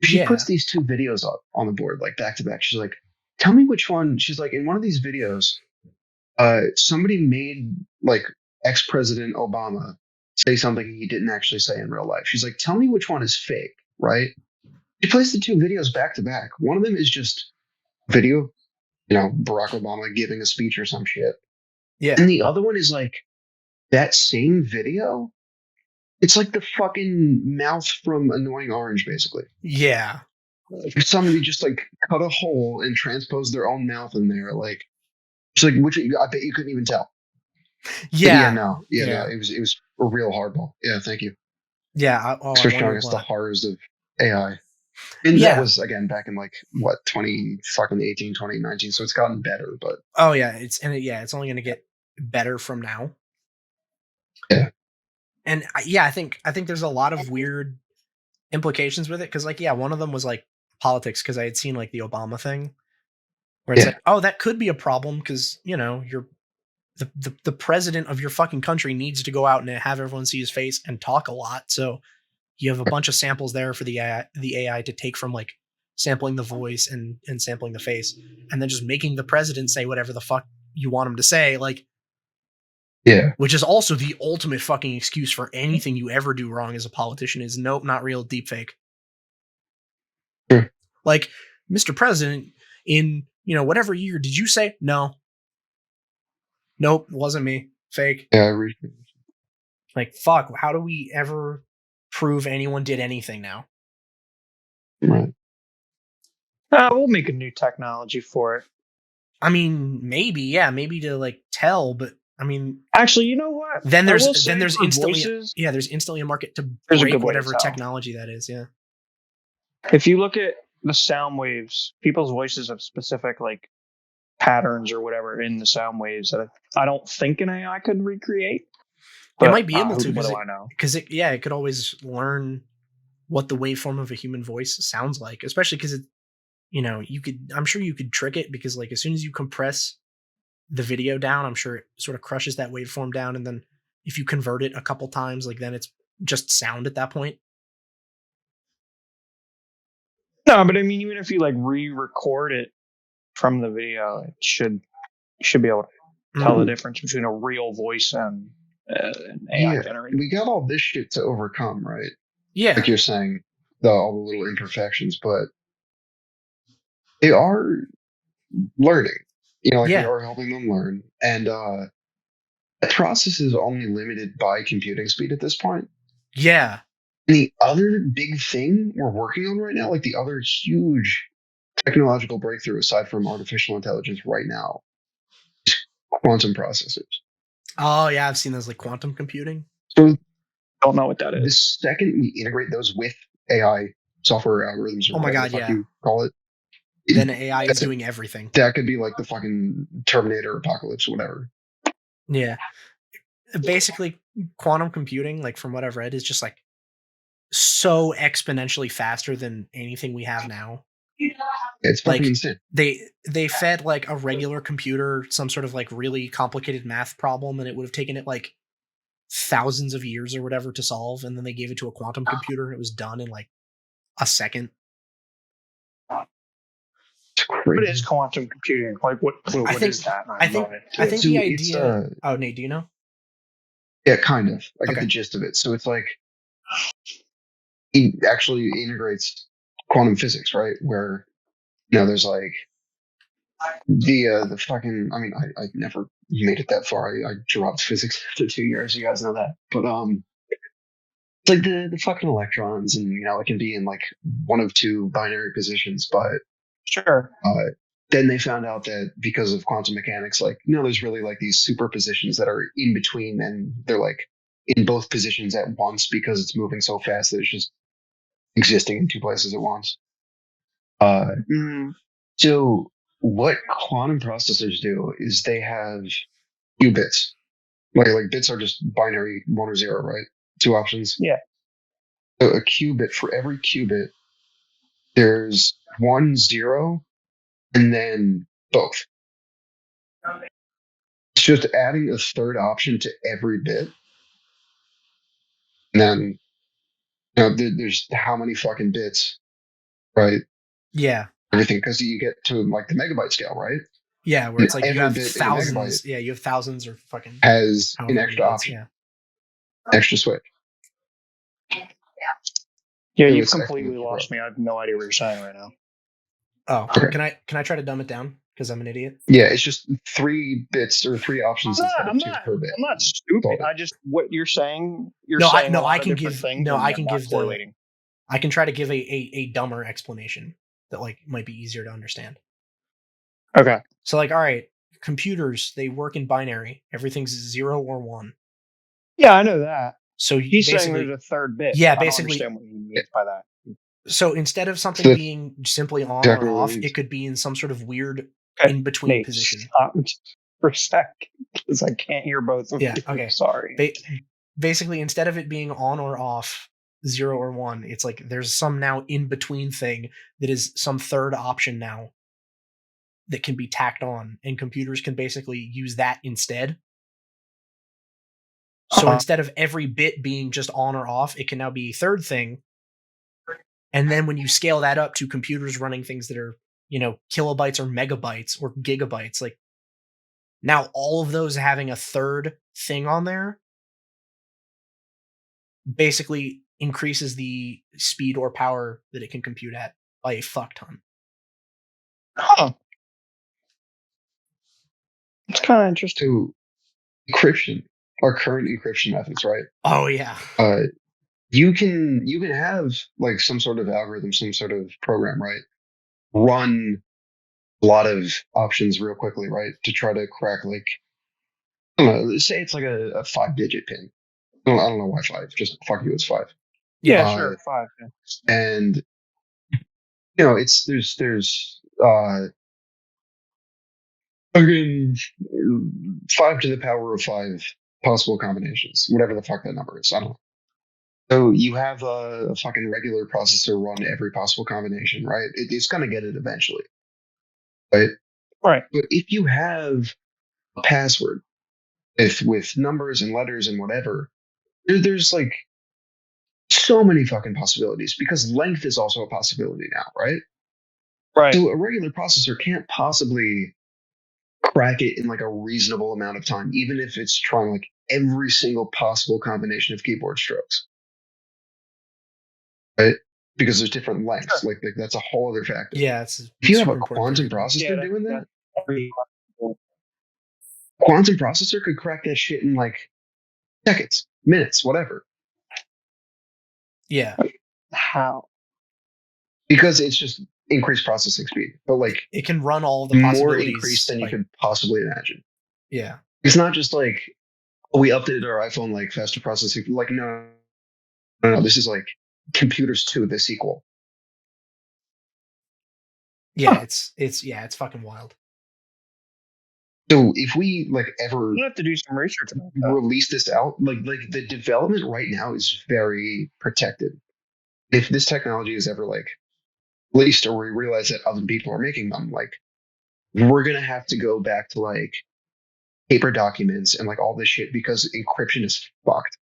She puts these two videos up on the board, like back to back. She's like, tell me which one. She's like, in one of these videos, somebody made like ex-President Obama say something he didn't actually say in real life. She's like, tell me which one is fake, right? She plays the two videos back to back. One of them is just video, Barack Obama giving a speech or some shit. Yeah. And the other one is like that same video. It's like the fucking mouth from Annoying Orange, basically. Yeah. Like somebody just like cut a hole and transposed their own mouth in there. Like, it's like, which I bet you couldn't even tell. Yeah. No, it was a real hardball. Yeah, thank you. Yeah. Thanks for showing us the horrors of AI. And that was, again, back in like, what, 2018, 2019. So it's gotten better, but. Oh, yeah. It's only going to get better from now. Yeah. And I think there's a lot of weird implications with it. Cause like, one of them was like politics. Cause I had seen like the Obama thing where it's like, oh, that could be a problem. Cause you're the president of your fucking country needs to go out and have everyone see his face and talk a lot. So you have a bunch of samples there for the AI to take from like sampling the voice and sampling the face and then just making the president say whatever the fuck you want him to say. Like, yeah, which is also the ultimate fucking excuse for anything you ever do wrong as a politician is nope, not real, deepfake. Sure. Like, Mr. President, in whatever year did you say no? Nope, it wasn't me. Fake. Yeah, like, fuck, how do we ever prove anyone did anything now? Right. We'll make a new technology for it. I mean, maybe to like tell, but I mean, actually, you know what? Then there's instantly voices, there's instantly a market to break whatever technology that is. Yeah. If you look at the sound waves, people's voices have specific like patterns or whatever in the sound waves that I don't think an AI could recreate. It might be able to because it could always learn what the waveform of a human voice sounds like, especially because I'm sure you could trick it because like as soon as you compress the video down, I'm sure it sort of crushes that waveform down, and then if you convert it a couple times, like then it's just sound at that point. No, but I mean, even if you like re-record it from the video, it should be able to tell the difference between a real voice and an AI generated. We got all this shit to overcome, right? Yeah, like you're saying, all the little imperfections, but they are learning. They are helping them learn, and the process is only limited by computing speed at this point. Yeah. And the other big thing we're working on right now, like the other huge technological breakthrough aside from artificial intelligence right now, is quantum processors. Oh yeah, I've seen those, like quantum computing. So I don't know what that is. The second we integrate those with AI software algorithms, or whatever the fuck you call it, then AI is doing everything. That could be like the fucking Terminator apocalypse or whatever. Yeah. basically quantum computing, like from what I've read, is just like so exponentially faster than anything we have now. It's fucking Like insane. they fed like a regular computer some sort of like really complicated math problem, and it would have taken it like thousands of years or whatever to solve, and then they gave it to a quantum computer and it was done in like a second. It's What crazy. is quantum computing? Like, what I think- is that? I think So the it's, idea. Oh, Nate, do you know? yeah, kind of. I get Okay. the gist of it. So it's like it actually integrates quantum physics, right? Where there's like the fucking. I mean, I never made it that far. I dropped physics after 2 years. You guys know that, but it's like the fucking electrons, and it can be in like one of two binary positions, but Sure. then they found out that because of quantum mechanics, like, there's really like these superpositions that are in between, and they're like in both positions at once because it's moving so fast that it's just existing in two places at once. So what quantum processors do is they have qubits. Like bits are just binary 1 or 0, right? Two options. Yeah. So a qubit, for every qubit, there's 1 0 and then both. It's just adding a third option to every bit. And then, there's how many fucking bits, right? Yeah. Everything, because you get to like the megabyte scale, right? Yeah, where it's like you Every have bit in a megabyte thousands. Yeah, you have thousands or fucking has however an many extra bits. option, Yeah. extra switch. Yeah, So you've it's completely exponential lost me. I have no idea what you're saying right now. Oh, Okay. can I try to dumb it down because I'm an idiot? Yeah, it's just 3 bits or 3 options instead of 2 per bit. I'm not stupid. I just what you're saying. You're No, saying a I lot of can different give things. no, and I I'm can not give correlating. I can try to give a dumber explanation that like might be easier to understand. Okay. So like, all right, computers, they work in binary. Everything's 0 or 1. Yeah, I know that. So He's saying basically, there's a third bit. yeah, I don't basically, understand what he means by that. so instead of something So being simply on exactly or what it off, means. it could be in some sort of weird Okay, in between Nate, position. stop for a sec, because I can't hear both of Yeah, you. okay. Sorry. Basically, instead of it being on or off, 0 or 1, it's like there's some now in between thing that is some third option now that can be tacked on, and computers can basically use that instead. So instead of every bit being just on or off, it can now be a third thing. And then when you scale that up to computers running things that are, kilobytes or megabytes or gigabytes, like now all of those having a third thing on there basically increases the speed or power that it can compute at by a fuck ton. Huh. It's kind of interesting. So encryption, our current encryption methods, right? Oh yeah. You can have like some sort of algorithm, some sort of program, right? Run a lot of options real quickly, right? To try to crack like, I don't know, say it's like a 5-digit pin. I don't know why 5. Just fuck you, it's 5. Yeah, sure. 5. Yeah. And it's there's again 5 to the power of 5 possible combinations, whatever the fuck that number is. I don't know. So you have a fucking regular processor run every possible combination, right? It's gonna get it eventually, right? Right. But if you have a password with numbers and letters and whatever, there's like so many fucking possibilities because length is also a possibility now, right? Right. So a regular processor can't possibly crack it in like a reasonable amount of time, even if it's trying like every single possible combination of keyboard strokes, right? Because there's different lengths. Sure. Like that's a whole other factor. Yeah, it's If you have a super important quantum variable. processor doing that, That, quantum processor could crack that shit in like seconds, minutes, whatever. Yeah. how? Because it's just increased processing speed, but like It can run all the more possibilities. increased than you like, could possibly imagine. Yeah. It's not just like, oh, we updated our iPhone like faster processing. Like no, this is like computers 2, the sequel. Yeah, it's fucking wild. So if we like ever You have to do some research about that. release this out, like the development right now is very protected. If this technology is ever like released, or we realize that other people are making them, like we're gonna have to go back to like paper documents and like all this shit because encryption is fucked.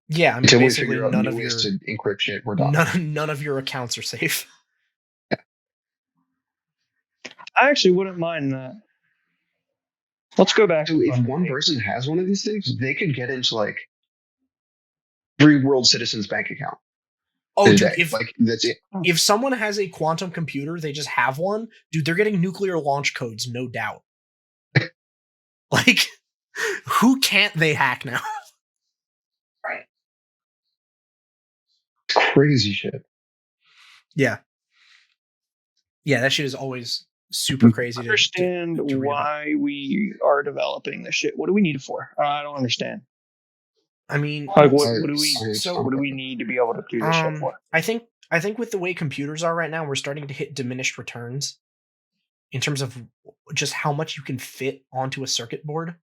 Yeah, I mean, Until we basically figure out none new of your ways to encrypt shit, we're done. none of your accounts are safe. I actually wouldn't mind that. Let's go back. So if one person has one of these things, they could get into like every world citizen's bank account. Oh, dude, like that's it. If someone has a quantum computer, they just have one, dude, they're getting nuclear launch codes, no doubt. Like, who can't they hack now? Right. Crazy shit. Yeah. Yeah, that shit is always super crazy. I understand why we are developing this shit. What do we need it for? I don't understand. I mean, like, what do we need to be able to do this shit for? I think with the way computers are right now, we're starting to hit diminished returns in terms of just how much you can fit onto a circuit board.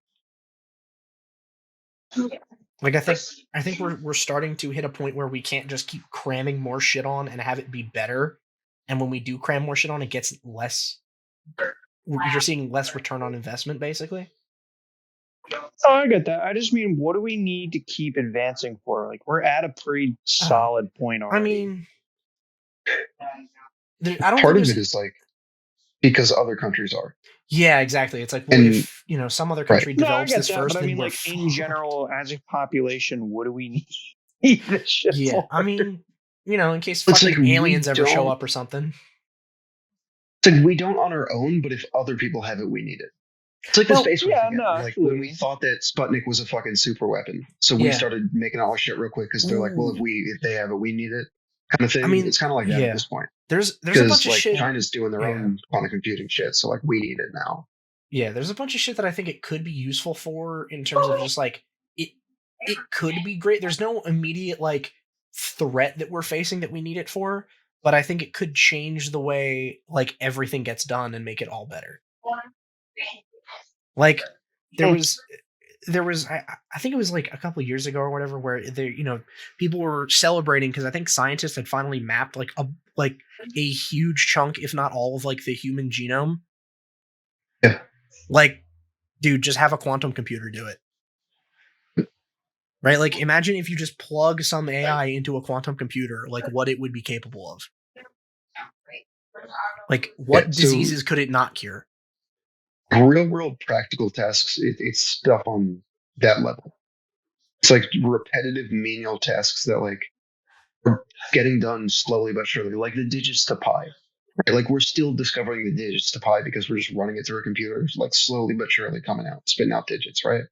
Like I think we're starting to hit a point where we can't just keep cramming more shit on and have it be better. And when we do cram more shit on, it gets less. You're seeing less return on investment, basically. Oh, I get that. I just mean, what do we need to keep advancing for? Like, we're at a pretty solid point already. I mean, I don't. Part of it is like because other countries are. Yeah, exactly. It's like, well, if some other country develops this first, but I mean, like in general, as a population, what do we need this shit for? I mean, in case fucking aliens ever show up or something. It's like we don't on our own, but if other people have it, we need it. It's like the space race again. Like when we thought that Sputnik was a fucking super weapon, so we started making all our shit real quick because they're like, well, if they have it, we need it, kind of thing. I mean, it's kind of like that at this point. There's a bunch of shit. China's doing their own quantum computing shit, so like we need it now. Yeah, there's a bunch of shit that I think it could be useful for in terms of just like it could be great. There's no immediate like threat that we're facing that we need it for, but I think it could change the way like everything gets done and make it all better. Like there was I think it was like a couple of years ago or whatever where people were celebrating because I think scientists had finally mapped like a huge chunk, if not all, of like the human genome. Yeah. Like, dude, just have a quantum computer do it. Right? Like, imagine if you just plug some AI into a quantum computer, like what it would be capable of. Like, what diseases could it not cure? Real world practical tasks, it's stuff on that level. It's like repetitive menial tasks that like are getting done slowly but surely, like the digits to pi. Right? Like we're still discovering the digits to pi because we're just running it through a computer, like slowly but surely coming out, spitting out digits, right?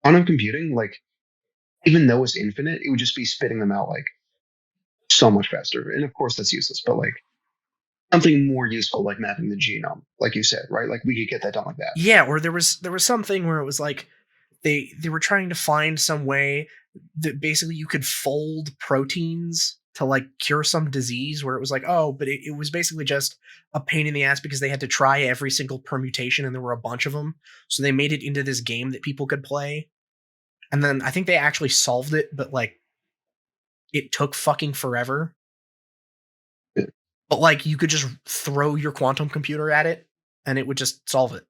Quantum computing, like even though it's infinite, it would just be spitting them out like so much faster. And of course that's useless, but like something more useful like mapping the genome, like you said, right? Like we could get that done like that. Yeah, or there was something where it was like they were trying to find some way that basically you could fold proteins to like cure some disease where it was like, oh, but it was basically just a pain in the ass because they had to try every single permutation and there were a bunch of them. So they made it into this game that people could play. And then I think they actually solved it, but like it took fucking forever. Yeah. But like you could just throw your quantum computer at it and it would just solve it.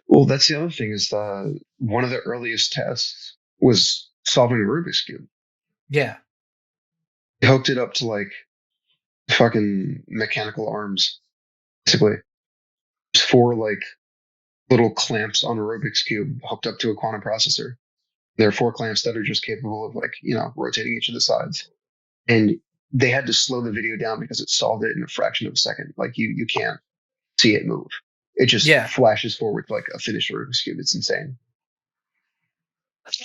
Well, that's the other thing is one of the earliest tests was solving a Rubik's Cube. Yeah. They hooked it up to like fucking mechanical arms, basically. There's 4 like little clamps on a Rubik's Cube hooked up to a quantum processor. There are 4 clamps that are just capable of like, rotating each of the sides. And they had to slow the video down because it solved it in a fraction of a second. Like you can't see it move. It just flashes forward like a finished Rubik's Cube. It's insane.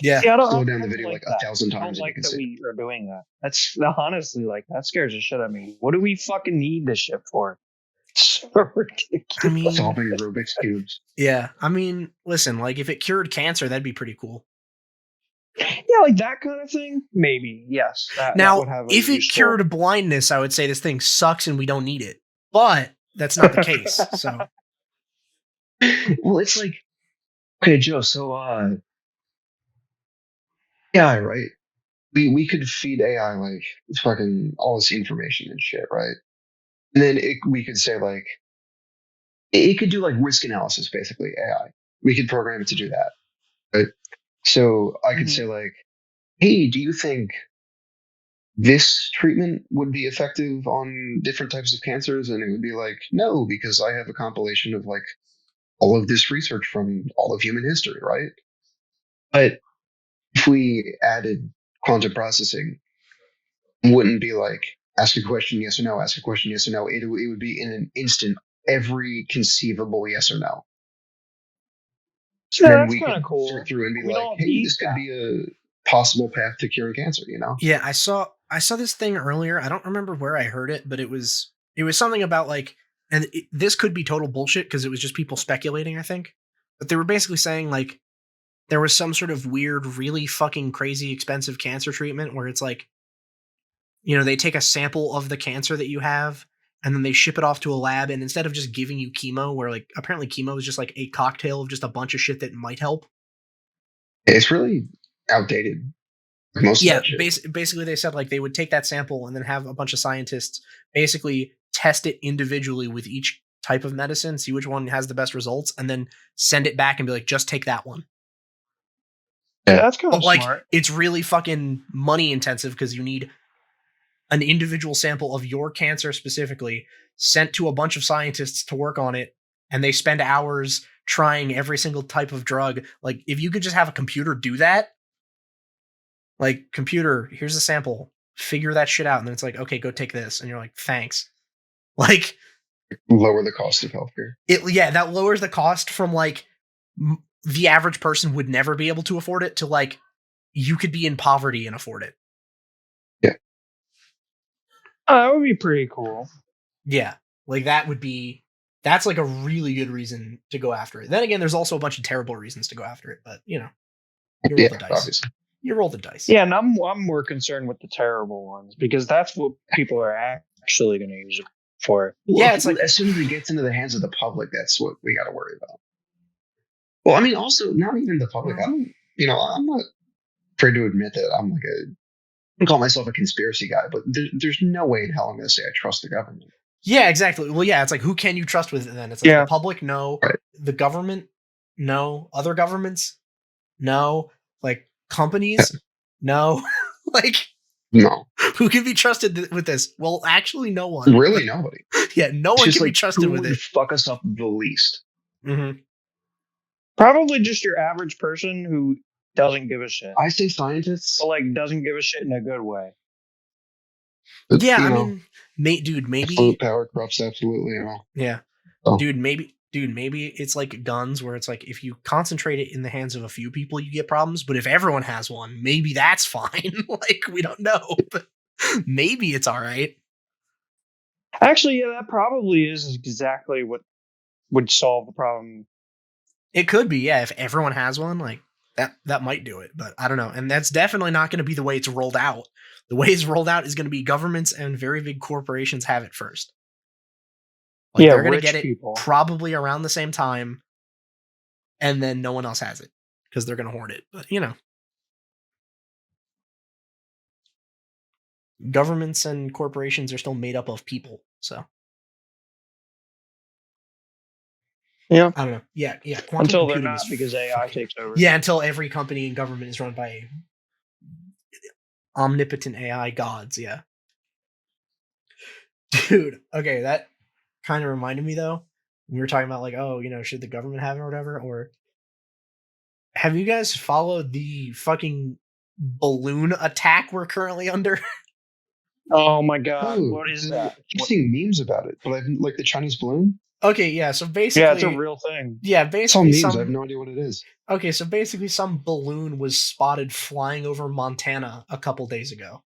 Yeah. See, I don't slow down the video like 1,000 times. I don't like that we are doing that. That's honestly like that scares the shit out of me. What do we fucking need this shit for? It's so ridiculous. I mean, solving Rubik's cubes. Yeah, I mean, listen, like if it cured cancer, that'd be pretty cool. Yeah, like that kind of thing. Maybe yes. Now, that would have if it cured blindness, I would say this thing sucks and we don't need it. But that's not the case. So Well, it's like, okay, Joe. So, AI, right? We could feed AI like fucking all this information and shit, right? And then we could say like it could do like risk analysis, basically AI. We could program it to do that, right? So I could say like, hey, do you think this treatment would be effective on different types of cancers? And it would be like, no, because I have a compilation of like all of this research from all of human history, right? But if we added quantum processing, it wouldn't be like ask a question, yes or no, ask a question, yes or no. It would be in an instant, every conceivable yes or no. Yeah, And then that's we kind of could cool. sort through and be We like, don't hey, need this could that. be a possible path to curing cancer, you know? Yeah, I saw this thing earlier. I don't remember where I heard it, but it was something about like, and this could be total bullshit because it was just people speculating, I think. But they were basically saying like there was some sort of weird, really fucking crazy expensive cancer treatment where it's like, they take a sample of the cancer that you have and then they ship it off to a lab, and instead of just giving you chemo, where like apparently chemo is just like a cocktail of just a bunch of shit that might help. It's really outdated, most of Yeah, that shit. basically they said like they would take that sample and then have a bunch of scientists basically test it individually with each type of medicine, see which one has the best results, and then send it back and be like, just take that one. Yeah, Yeah. that's kind But of like, smart. it's really fucking money intensive because you need an individual sample of your cancer specifically sent to a bunch of scientists to work on it, and they spend hours trying every single type of drug. Like, if you could just have a computer do that, like, computer, here's a sample, figure that shit out, and then it's like, okay, go take this, and you're like, thanks. Like, Lower the cost of healthcare. yeah, that lowers the cost from like the average person would never be able to afford it to like you could be in poverty and afford it. Yeah. That would be pretty cool. Yeah, like that's like a really good reason to go after it. Then again, there's also a bunch of terrible reasons to go after it, but you roll Yeah, the dice. obviously. You roll the dice. Yeah, and I'm more concerned with the terrible ones because that's what people are actually going to use it for. Well, Yeah, it's like as soon as it gets into the hands of the public, that's what we got to worry about. Well, I mean, also not even the public. I don't, I'm not afraid to admit that I'm like I call myself a conspiracy guy, but there's no way in hell I'm going to say I trust the government. yeah, exactly. Well, yeah, it's like who can you trust with it then? It's like the public, no. Right. The government, no. Other governments, no. Like companies, Yeah. no. Like No. who can be trusted with this? Well, actually, no one. Really, nobody. Yeah, no It's one just can be like trusted who with would it. fuck us up the least. Mm-hmm. Probably just your average person who doesn't give a shit. I say scientists, but like doesn't give a shit in a good way. but, Yeah, I mean, dude, maybe absolute power corrupts absolutely all. Yeah. So. Dude, maybe it's like guns where it's like if you concentrate it in the hands of a few people, you get problems. But if everyone has one, maybe that's fine. Like, we don't know. But maybe it's all right. Actually, yeah, that probably is exactly what would solve the problem. It could be, yeah. If everyone has one, like that might do it. But I don't know. And that's definitely not going to be the way it's rolled out. The way it's rolled out is going to be governments and very big corporations have it first. Like, Yeah, they're going to rich get it people. probably around the same time, and then no one else has it because they're going to hoard it. But governments and corporations are still made up of people. So Yeah, I don't know. Yeah. Quantum until they're computing not is because AI takes over. Yeah, until every company and government is run by omnipotent AI gods. Yeah. Dude, okay, that kind of reminded me though. We were talking about like, oh, should the government have it or whatever? Or have you guys followed the fucking balloon attack we're currently under? Oh my god, what is that? I've seen memes about it, but I've like the Chinese balloon. Okay, yeah. So basically, Yeah, it's a real thing. Yeah, It's all basically memes. I have no idea what it is. Okay, so basically, some balloon was spotted flying over Montana a couple days ago,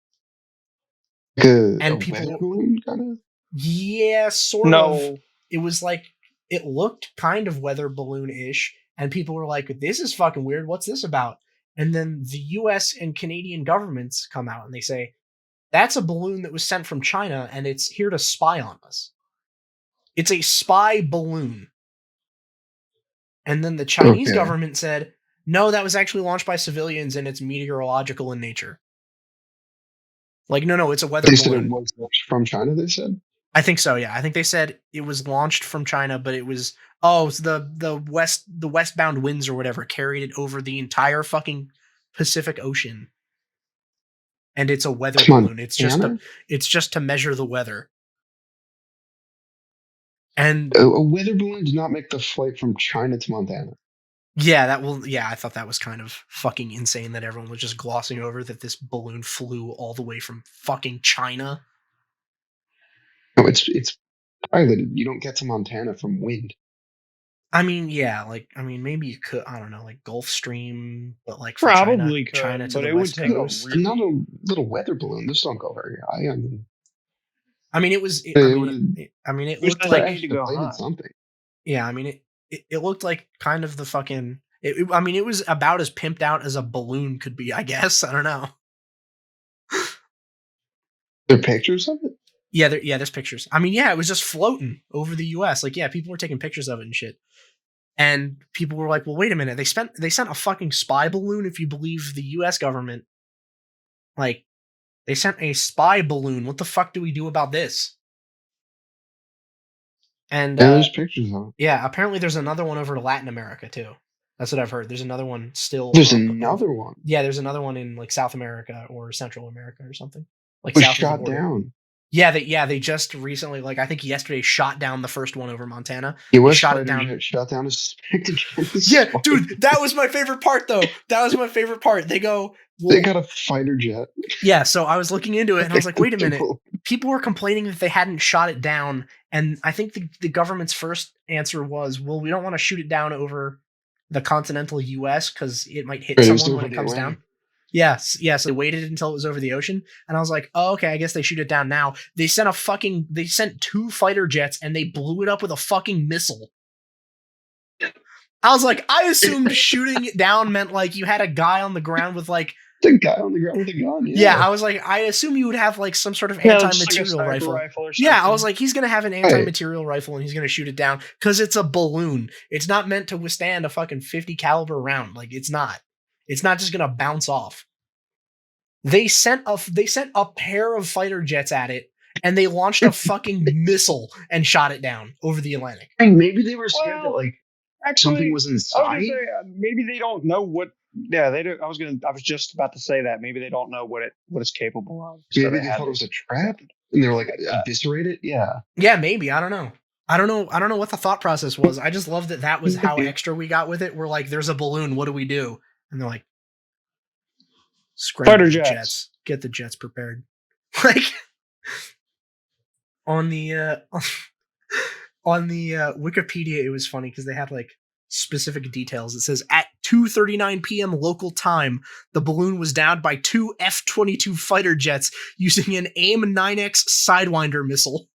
and and people, weather balloon kind of. Yeah, sort of. It was like it looked kind of weather balloon-ish, and people were like, "This is fucking weird. What's this about?" And then the U.S. and Canadian governments come out and they say, "That's a balloon that was sent from China, and it's here to spy on us. It's a spy balloon." And then the Chinese government said, no, that was actually launched by civilians and it's meteorological in nature. Like, no, it's a weather balloon. They said it was from China, they said? I think so, yeah. I think they said it was launched from China, but it was the westbound winds or whatever carried it over the entire fucking Pacific Ocean. And it's a weather balloon. It's just to measure the weather. And a weather balloon did not make the flight from China to Montana. Yeah, I thought that was kind of fucking insane that everyone was just glossing over that this balloon flew all the way from fucking China. No, it's piloted. You don't get to Montana from wind. I mean, yeah, maybe you could. I don't know, like Gulf Stream, but like for probably China to but the it West would take Coast. Not a little weather balloon. Those don't go very high. I mean, it looked like to go high. Something. Yeah, I mean, it looked like kind of the fucking. It was about as pimped out as a balloon could be. I guess I don't know. There are pictures of it. Yeah, there's pictures. I mean, yeah, it was just floating over the U.S. Like, yeah, people were taking pictures of it and shit. And people were like, well, wait a minute. They sent a fucking spy balloon, if you believe the U.S. government. Like, they sent a spy balloon. What the fuck do we do about this? And there's pictures of it. Yeah, apparently there's another one over to Latin America, too. That's what I've heard. There's another one still. There's another one. Yeah, there's another one in like South America or Central America or something. Like was shot down. Yeah, they just recently, like I think yesterday, shot down the first one over Montana. U.S. shot it down. Shot down a suspected. Yeah, dude, that was my favorite part, though. That was my favorite part. They go. Well, they got a fighter jet. Yeah, so I was looking into it and I was like, wait a minute. People were complaining that they hadn't shot it down, and I think the government's first answer was, well, we don't want to shoot it down over the continental U.S. because it might hit someone when it comes down. Yes. So they waited until it was over the ocean, and I was like, oh, okay, I guess they shoot it down now. They sent 2 fighter jets and they blew it up with a fucking missile. I was like, I assumed shooting it down meant like you had a guy on the ground with like the guy on the ground with a gun. Yeah, I was like, I assume you would have like some sort of anti-material rifle. Yeah, I was like, he's gonna have an anti-material rifle and he's gonna shoot it down because it's a balloon. It's not meant to withstand a fucking 50 caliber round. Like, it's not. It's not just gonna bounce off. They sent a pair of fighter jets at it, and they launched a fucking missile and shot it down over the Atlantic. I mean, maybe they were scared that like something was inside. I was gonna say, maybe they don't know what. Yeah, they do. I was just about to say that maybe they don't know what it's capable of. Maybe they thought it was a trap, and they were like, eviscerate it. Yeah. Yeah, maybe. I don't know. I don't know what the thought process was. I just love that was how extra we got with it. We're like, there's a balloon. What do we do? And they're like, fighter jets. Get the jets prepared. Like on the Wikipedia, it was funny because they had like specific details. It says at 2:39 p.m. local time, the balloon was downed by 2 F-22 fighter jets using an AIM-9X Sidewinder missile.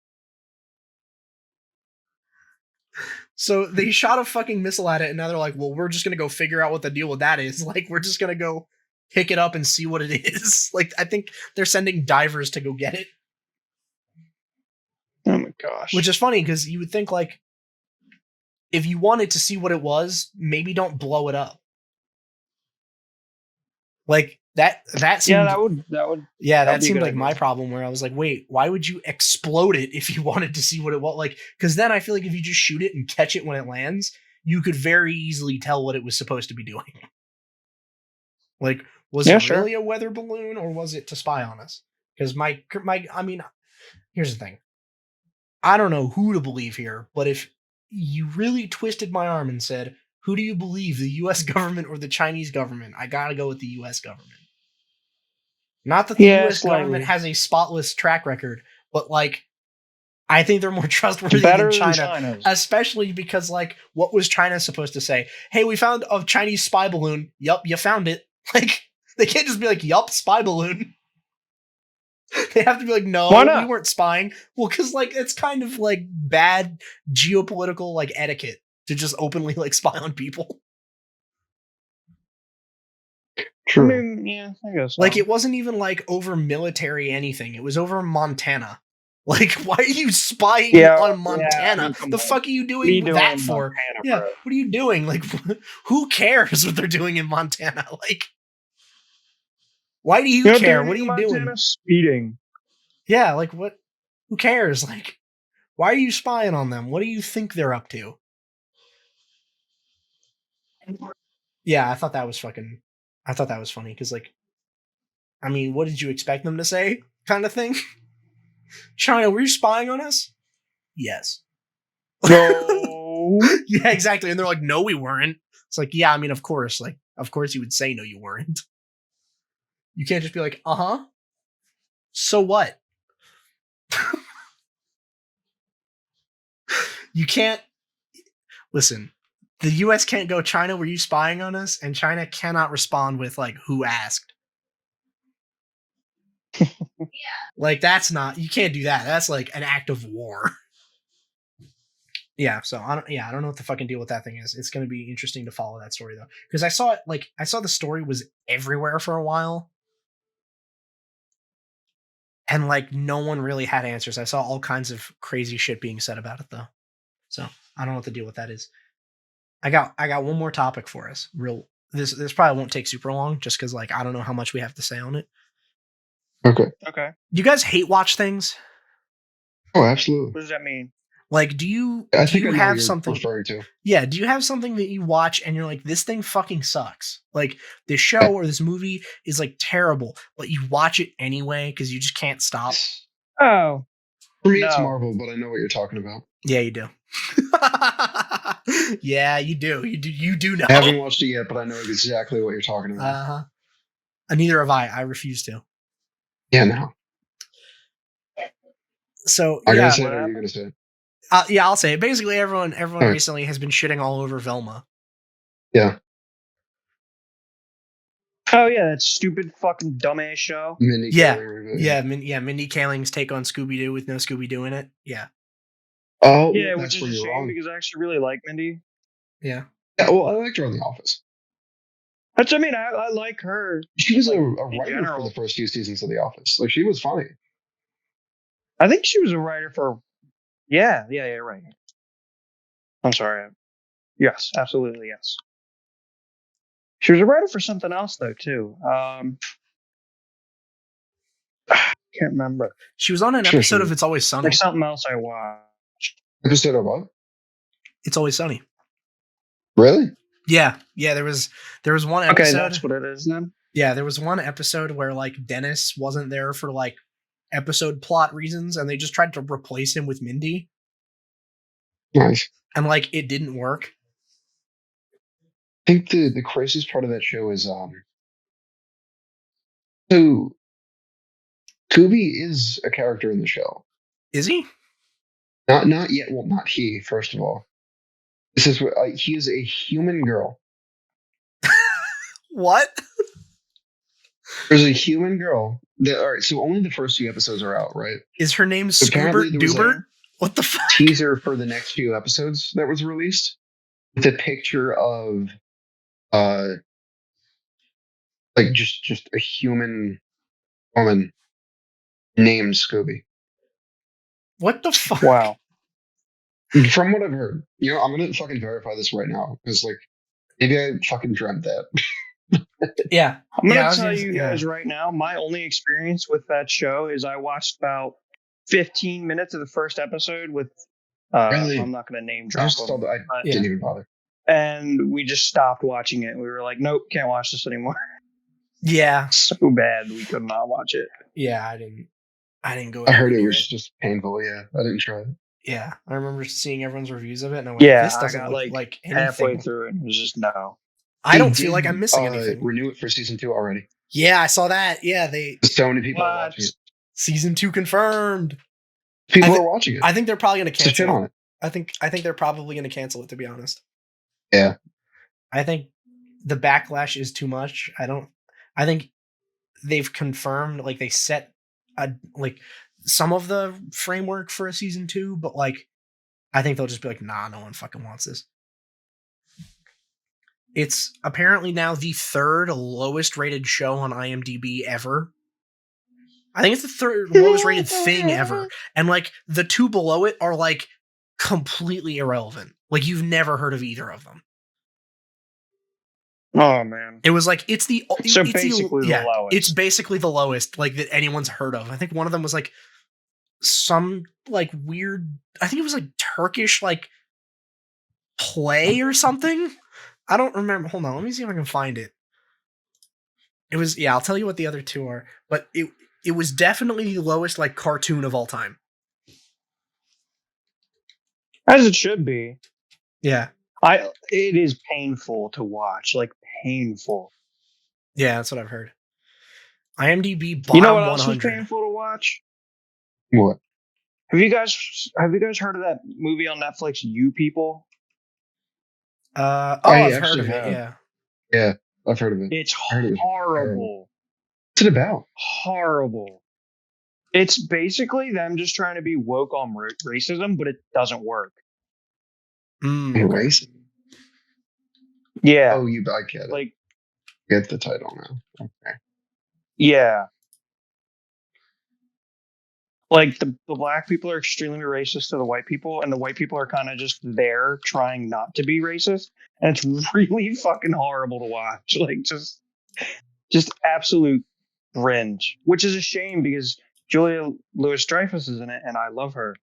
So they shot a fucking missile at it, and now they're like, well, we're just going to go figure out what the deal with that is. Like, we're just going to go pick it up and see what it is. Like, I think they're sending divers to go get it. Oh my gosh. Which is funny, because you would think, like, if you wanted to see what it was, maybe don't blow it up. Like, that seemed... Yeah, that seemed like my problem, where I was like, wait, why would you explode it if you wanted to see what it was? Like, because then I feel like if you just shoot it and catch it when it lands, you could very easily tell what it was supposed to be doing. Like, was it really a weather balloon, or was it to spy on us? Because I mean, here's the thing. I don't know who to believe here, but if you really twisted my arm and said, who do you believe, the U.S. government or the Chinese government? I gotta go with the U.S. government. Not that the U.S. government has a spotless track record, but like, I think they're more trustworthy than China, especially because like, what was China supposed to say? Hey, we found a Chinese spy balloon. Yup, you found it. Like, they can't just be like, yup, spy balloon. They have to be like, no, we weren't spying. Well, because like, it's kind of like bad geopolitical like etiquette to just openly like spy on people. True. I mean, yeah, I guess so. Like, it wasn't even like over military anything. It was over Montana. Like, why are you spying on Montana? The fuck are you doing that for? Montana, yeah, bro? what are you doing? Like, who cares what they're doing in Montana? Like, why do you care? What are you doing? Speeding. Yeah, like what? Who cares? Like, why are you spying on them? What do you think they're up to? Yeah, I thought that was funny because, like, I mean, what did you expect them to say? Kind of thing. China, were you spying on us? Yes. No. Yeah, exactly. And they're like, no, we weren't. It's like, yeah, I mean, of course. Like, of course you would say no, you weren't. You can't just be like, uh-huh. So what? You can't. Listen, the US can't go, China, were you spying on us? And China cannot respond with, like, who asked? Like, that's not, you can't do that. That's like an act of war. Yeah, so I don't know what the fucking deal with that thing is. It's going to be interesting to follow that story though, because I saw the story was everywhere for a while, and like no one really had answers. I saw all kinds of crazy shit being said about it though, so I don't know what the deal with that is. I got one more topic for us. This probably won't take super long, just because like I don't know how much we have to say on it. Okay. You guys hate watch things? Oh, absolutely. What does that mean? Like, do you I think I know have what you're something referring to. Yeah, do you have something that you watch and you're like, this thing fucking sucks? Like, this show or this movie is like terrible, but you watch it anyway because you just can't stop. Oh. For me, it's Marvel, but I know what you're talking about. Yeah, you do. Yeah, you do. You do know. I haven't watched it yet, but I know exactly what you're talking about. Uh-huh. Neither have I. I refuse to. Yeah, no. So, I'm yeah. gonna say it, or you're gonna say it? Yeah, I'll say it. Basically, everyone recently has been shitting all over Velma. Yeah. Oh yeah, that stupid fucking dumbass show. Mindy Kaling. Yeah, Mindy Kaling's take on Scooby-Doo with no Scooby-Doo in it. Yeah. Oh, yeah, that's which is a shame because I actually really like Mindy. Yeah. Yeah, well, I liked her on The Office. Which, I mean, I like her. She was a writer for the first few seasons of The Office. Like, she was funny. I think she was a writer for. Yeah, right. I'm sorry. Yes, absolutely, yes. She was a writer for something else though too. Can't remember. She was on an episode of It's Always Sunny. Like something else I watched. Episode of what? It's Always Sunny. Really? Yeah. There was one episode. Okay, that's what it is then. Yeah, there was one episode where like Dennis wasn't there for like episode plot reasons, and they just tried to replace him with Mindy. Nice. And like it didn't work. I think the craziest part of that show is so Scooby is a character in the show. Is he? Not yet. Well, not he. First of all, this is what he is a human girl. What? There's a human girl. All right, so only the first few episodes are out, right? Is her name Scoobert Doobert? What the fuck? Teaser for the next few episodes that was released with a picture of like just a human woman named Scooby. What the fuck? Wow. From what I've heard, I'm gonna fucking verify this right now because like maybe I fucking dreamt that. Yeah. I'm gonna tell you guys right now, my only experience with that show is I watched about 15 minutes of the first episode with Really? I'm not gonna name drop them. I didn't even bother. And we just stopped watching it. We were like, nope, can't watch this anymore. Yeah. So bad we could not watch it. Yeah, I didn't go. I heard it was just painful. Yeah, I didn't try it. Yeah, I remember seeing everyone's reviews of it, and I went, "This doesn't look like anything." Halfway through it, it was just no. I don't feel like I'm missing anything. Renew it for season 2 already. Yeah, I saw that. Yeah, so many people are watching it. Season 2 confirmed. People are watching it. I think they're probably going to cancel it. On it. I think they're probably going to cancel it. To be honest. Yeah. I think the backlash is too much. I think they've confirmed, like they set like some of the framework for a season 2, but like I think they'll just be like, nah, no one fucking wants this. It's apparently now the 3rd lowest rated show on IMDb ever. I think it's the third lowest rated thing ever. And like the two below it are like completely irrelevant. Like you've never heard of either of them. Oh man. It was like it's basically the lowest. It's basically the lowest like that anyone's heard of. I think one of them was like some like weird, I think it was like Turkish like play or something. I don't remember. Hold on, let me see if I can find it. It was, yeah, I'll tell you what the other two are, but it was definitely the lowest like cartoon of all time. As it should be. Yeah. It is painful to watch, like painful. Yeah, that's what I've heard. IMDb bottom 100. You know what else was painful to watch? What? Have you guys heard of that movie on Netflix, You People? I've heard of it. Yeah. Yeah, I've heard of it. It's horrible. What's it about? Horrible. It's basically them just trying to be woke on racism, but it doesn't work. Racism? Yeah. Oh, I get it. Like, get the title now. Okay. Yeah. Like the black people are extremely racist to the white people, and the white people are kind of just there trying not to be racist, and it's really fucking horrible to watch. Like just absolute cringe, which is a shame because Julia Louis-Dreyfus is in it, and I love her.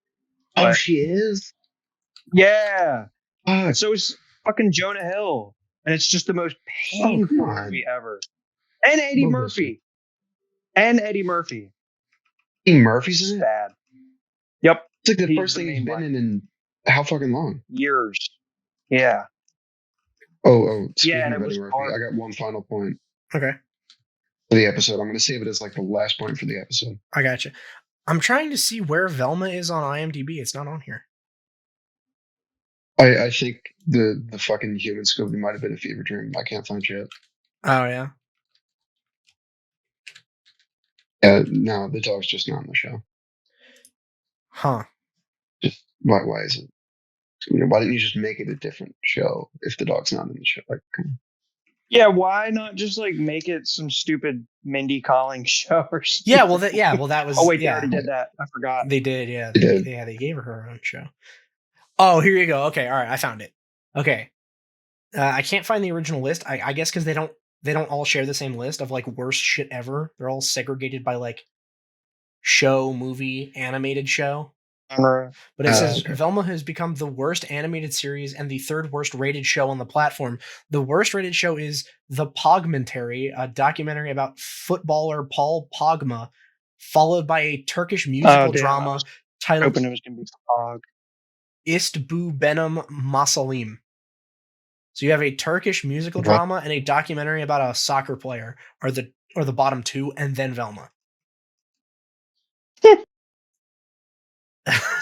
Oh, she is? Yeah. Fuck. So is fucking Jonah Hill, and it's just the most painful movie ever. And Eddie Murphy. Eddie Murphy's in it? Sad. Yep. It's like the first thing he's been in how fucking long? Years. Yeah. Oh. Yeah, and of Eddie Murphy, I got one final point. Okay. For the episode. I'm going to save it as like the last point for the episode. I gotcha. I'm trying to see where Velma is on IMDb. It's not on here. I think the fucking human Scooby might have been a fever dream. I can't find shit. Oh, yeah? No, the dog's just not in the show. Huh. Just why is it? Why didn't you just make it a different show if the dog's not in the show? Like, yeah, why not just like make it some stupid Mindy Kaling show or something? Yeah, well, that was. Oh wait, yeah. they already did that. I forgot. They did, yeah. They did. Yeah, they gave her own show. Oh, here you go. Okay, all right, I found it. Okay, I can't find the original list. I guess because they don't all share the same list of like worst shit ever. They're all segregated by like show, movie, animated show. But it says Velma has become the worst animated series and the third worst rated show on the platform. The worst rated show is The Pogmentary, a documentary about footballer Paul Pogba, followed by a Turkish musical drama titled hoping it was gonna be Pog. Ist Bu Benim Masalim. So you have a Turkish musical drama and a documentary about a soccer player, or the bottom two, and then Velma.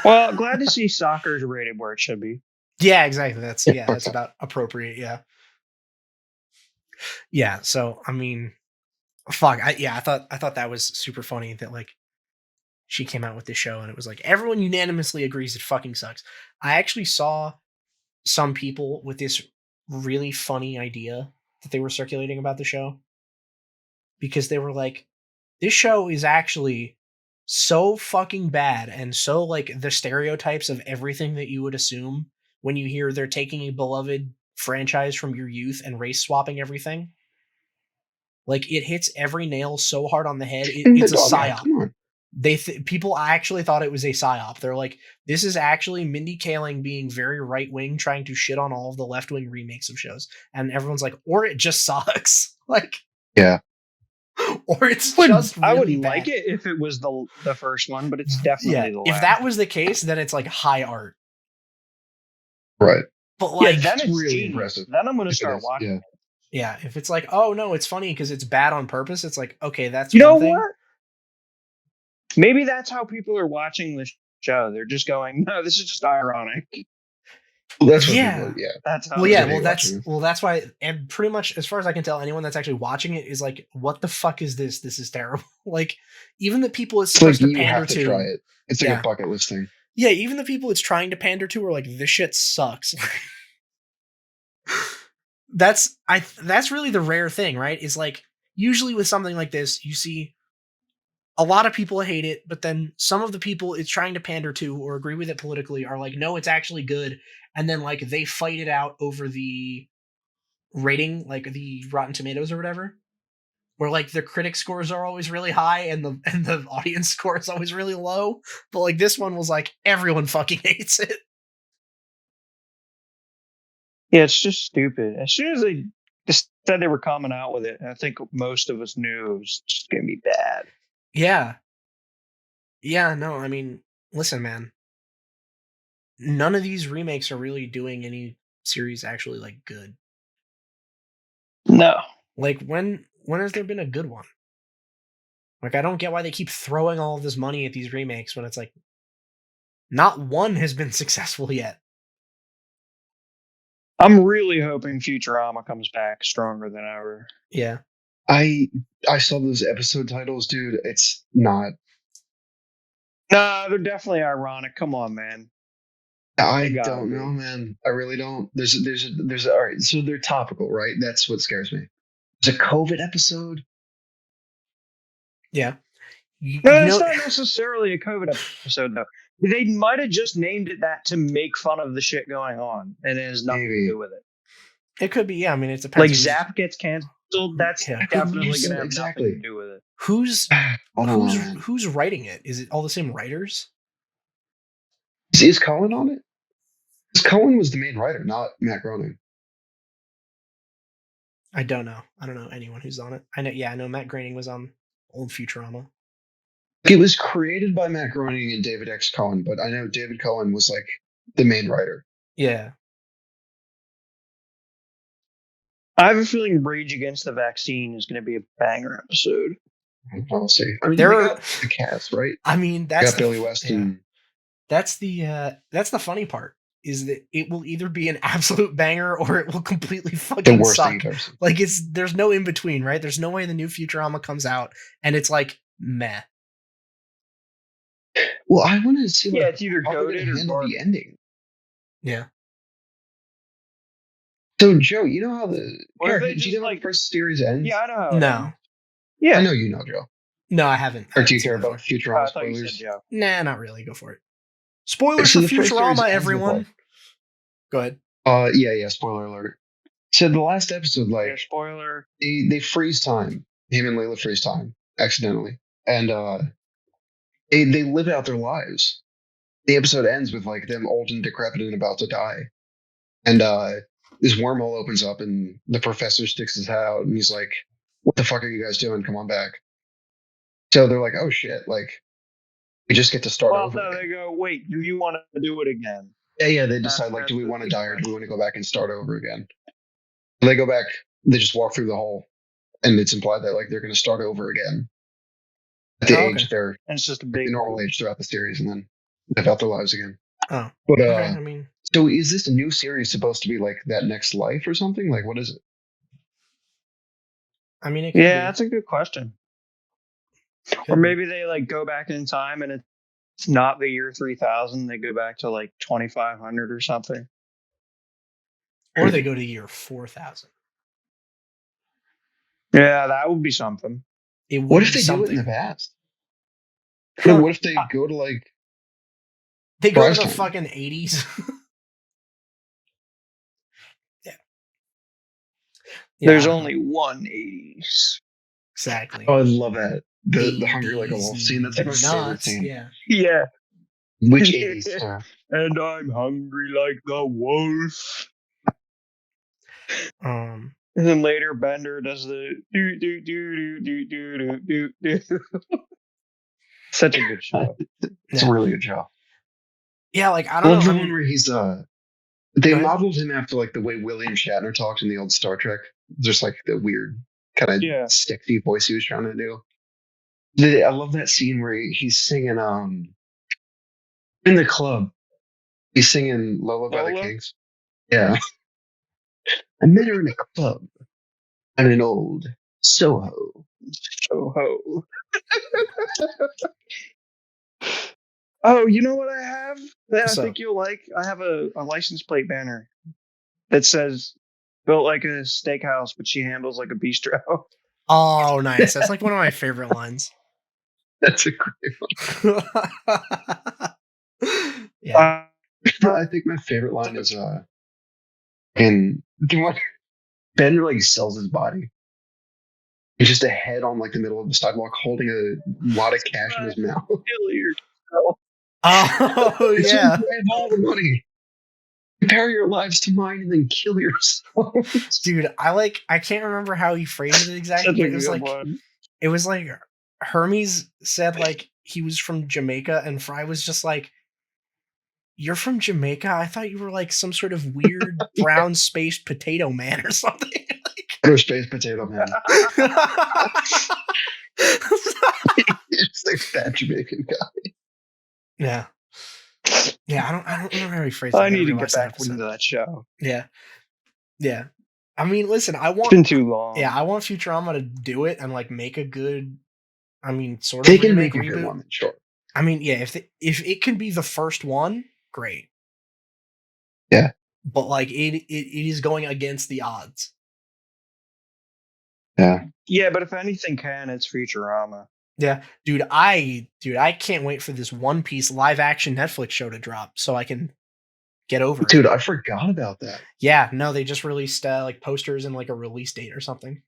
Well, glad to see soccer's rated where it should be. Yeah, exactly. That's about appropriate. Yeah. Yeah. So I mean, fuck. I thought that was super funny that like she came out with this show and it was like everyone unanimously agrees it fucking sucks. I actually saw some people with this really funny idea that they were circulating about the show because they were like, this show is actually so fucking bad and so like the stereotypes of everything that you would assume when you hear they're taking a beloved franchise from your youth and race swapping everything. Like it hits every nail so hard on the head. It's a psyop. People actually thought it was a psyop. They're like, this is actually Mindy Kaling being very right wing, trying to shit on all of the left wing remakes of shows, and everyone's like, or it just sucks. Like, yeah. Or it's just really I would bad. like it if it was the first one, but it's definitely the last. If that was the case, then it's like high art. Right. But like, then it's really impressive. Then I'm going to start watching it. Yeah, if it's like, oh no, it's funny because it's bad on purpose, it's like, okay, that's you know one thing. What? Maybe that's how people are watching the show. They're just going, no, this is just ironic. Well, that's what That's how. Well, that's why, and pretty much as far as I can tell, anyone that's actually watching it is like, what the fuck is this? This is terrible. Like, even the people it's supposed to pander to, try it. It's like a bucket list thing. Yeah, even the people it's trying to pander to are like, this shit sucks. That's really the rare thing, right? Is like usually with something like this, you see a lot of people hate it, but then some of the people it's trying to pander to or agree with it politically are like, no, it's actually good. And then like they fight it out over the rating, like the Rotten Tomatoes or whatever, where like the critic scores are always really high and the audience score is always really low. But like this one was like everyone fucking hates it. Yeah, it's just stupid. As soon as they just said they were coming out with it, I think most of us knew it was just gonna be bad. Yeah. Yeah, no, I mean, listen, man. None of these remakes are really doing any series actually like good. No. Like when has there been a good one? Like I don't get why they keep throwing all of this money at these remakes when it's like not one has been successful yet. I'm really hoping Futurama comes back stronger than ever. Yeah. I saw those episode titles, dude. It's not. Nah, they're definitely ironic. Come on, man. I gotta don't be. know, man. I really don't. There's all right. So they're topical, right? That's what scares me. There's a COVID episode. Yeah. You No, it's know, not necessarily a COVID episode though. They might have just named it that to make fun of the shit going on, and it has nothing Maybe. to do with it. it could be. Yeah, I mean, it depends. Like who's, Zap gets canceled, that's Yeah. definitely Who's- gonna have exactly. nothing to do with it. who's I don't know, man. who's writing it? Is it all the same writers? Is Colin on it? Because Colin was the main writer, not Matt Groening. I don't know. I don't know anyone who's on it. I know. Yeah, I know Matt Groening was on old Futurama. It was created by Matt Groening and David X. Cohen, but I know David Cohen was like the main writer. Yeah. I have a feeling Rage Against the Vaccine is going to be a banger episode. I'll see. I mean, There they are- got the cast, right? I mean, They that's got Billy West yeah. and That's the funny part is that it will either be an absolute banger or it will completely the fucking worst suck. thing you've ever seen. Like there's no in between, right? There's no way the new Futurama comes out and it's like meh. Well, I wanted to see Yeah, like it's either how they're goated gonna or handle garbage. the ending. Yeah. So, Joe, you know how the What if Eric, they do you just, know how like- the first series ends? Yeah, I know. How it No. ends. Yeah. I know you know, Joe. No, I haven't. Or I do you haven't seen care it about before. Futurama I thought you said spoilers? Joe. Nah, not really. Go for it. Spoilers So for the first series Futurama, ends with, everyone. like- Go ahead. Yeah. Spoiler alert. So the last episode, Yeah, like spoiler. they freeze time. Him and Layla freeze time accidentally, and they live out their lives. The episode ends with like them old and decrepit and about to die, and this wormhole opens up, and the professor sticks his head out, and he's like, "What the fuck are you guys doing? Come on back." So they're like, "Oh shit!" Like we just get to start Well, over. no, again. they go, wait, do you want to do it again? Yeah. They decide like, do we want to die or do we want to go back and start over again? They go back. They just walk through the hole, and it's implied that like they're going to start over again at the Oh, age okay. they're And it's just a the big normal age throughout the series, and then live out their lives again. Oh. But Okay. I mean, so is this a new series supposed to be like that next life or something? Like what is it? it could Yeah, be. that's a good question. Could Or be. maybe they like go back in time and it's not the year 3000. They go back to like 2500 or something. Or they go to year 4000. Yeah, that would be something. It would What if be they do it in something. the past? Huh. No, what if they go to like They go to Rise the time. fucking 80s. Yeah. There's I don't only know. one 80s. Exactly. oh I love that. The hungry like a 80s wolf scene. That's like my and favorite nuts. scene. Yeah. Yeah. Which 80s? sir? And I'm hungry like the wolf. And then later Bender does the do do do do do do do do. Such a good show. It's Yeah. a really good show. Yeah, like I I don't love know. the I one mean, where he's they Go ahead. modeled him after like the way William Shatner talked in the old Star Trek. Just like the weird kind of Yeah. sexy voice he was trying to do. I love that scene where he's singing in the club. He's singing Lola by the Lola? Kings. Yeah. I met her in a club at an old Soho. Soho. Oh, you know what I have that What's I up? think you'll like? I have a license plate banner that says built like a steakhouse, but she handles like a bistro. Oh, nice. That's like one of my favorite lines. That's a great one. Yeah. I think my favorite line is in the one Ben like sells his body. He's just a head on like the middle of the sidewalk holding a lot of cash in his mouth. Kill yourself. Oh It's yeah. I have all the money. Compare your lives to mine and then kill yourselves. Dude, I can't remember how he phrased it exactly, Such a but good one. it was like Hermes said like he was from Jamaica and Fry was just like, "You're from Jamaica? I thought you were like some sort of weird brown space potato man or something." Outer space potato man. It's like that Jamaican guy. Yeah. Yeah, I don't remember how he phrased it. I gotta need to get rewatch that back episode. into that show. Yeah. Yeah. I mean, listen, It's been too long. Yeah, I want Futurama to do it and like make a good, I mean, sort They of can remake, make a good reboot. one, sure. I mean, yeah, if it can be the first one, great. Yeah. But like it is going against the odds. Yeah. Yeah, but if anything can, it's Futurama. Yeah, dude, I can't wait for this One Piece live action Netflix show to drop so I can get over it. Dude, I forgot about that. Yeah, no, they just released like posters and like a release date or something.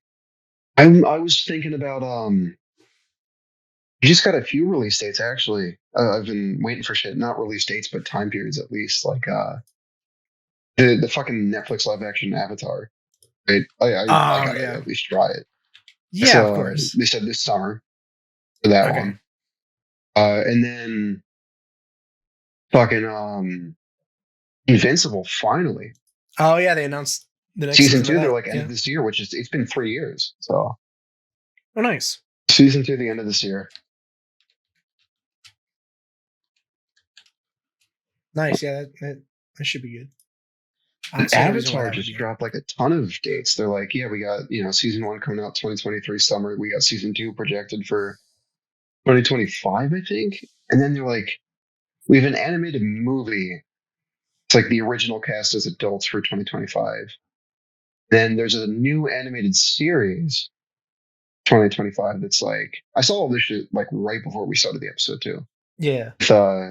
I was thinking about you just got a few release dates actually. I've been waiting for shit, not release dates, but time periods at least. Like the fucking Netflix live action Avatar. Right? I gotta at least try it. Yeah, So, of course. They said this summer for that Okay. one. And then fucking Invincible finally. Oh yeah, they announced the next Season 2, of they're that. like end of this year, which is it's been 3 years. So Oh nice. Season 2 the end of this year. Nice, yeah, that should be good. Avatar just dropped like a ton of dates. They're like, yeah, we got, season 1 coming out 2023 summer. We got season 2 projected for 2025, I think. And then they're like, we have an animated movie. It's like the original cast as adults for 2025. Then there's a new animated series 2025 that's like, I saw all this shit like right before we started the episode too. Yeah.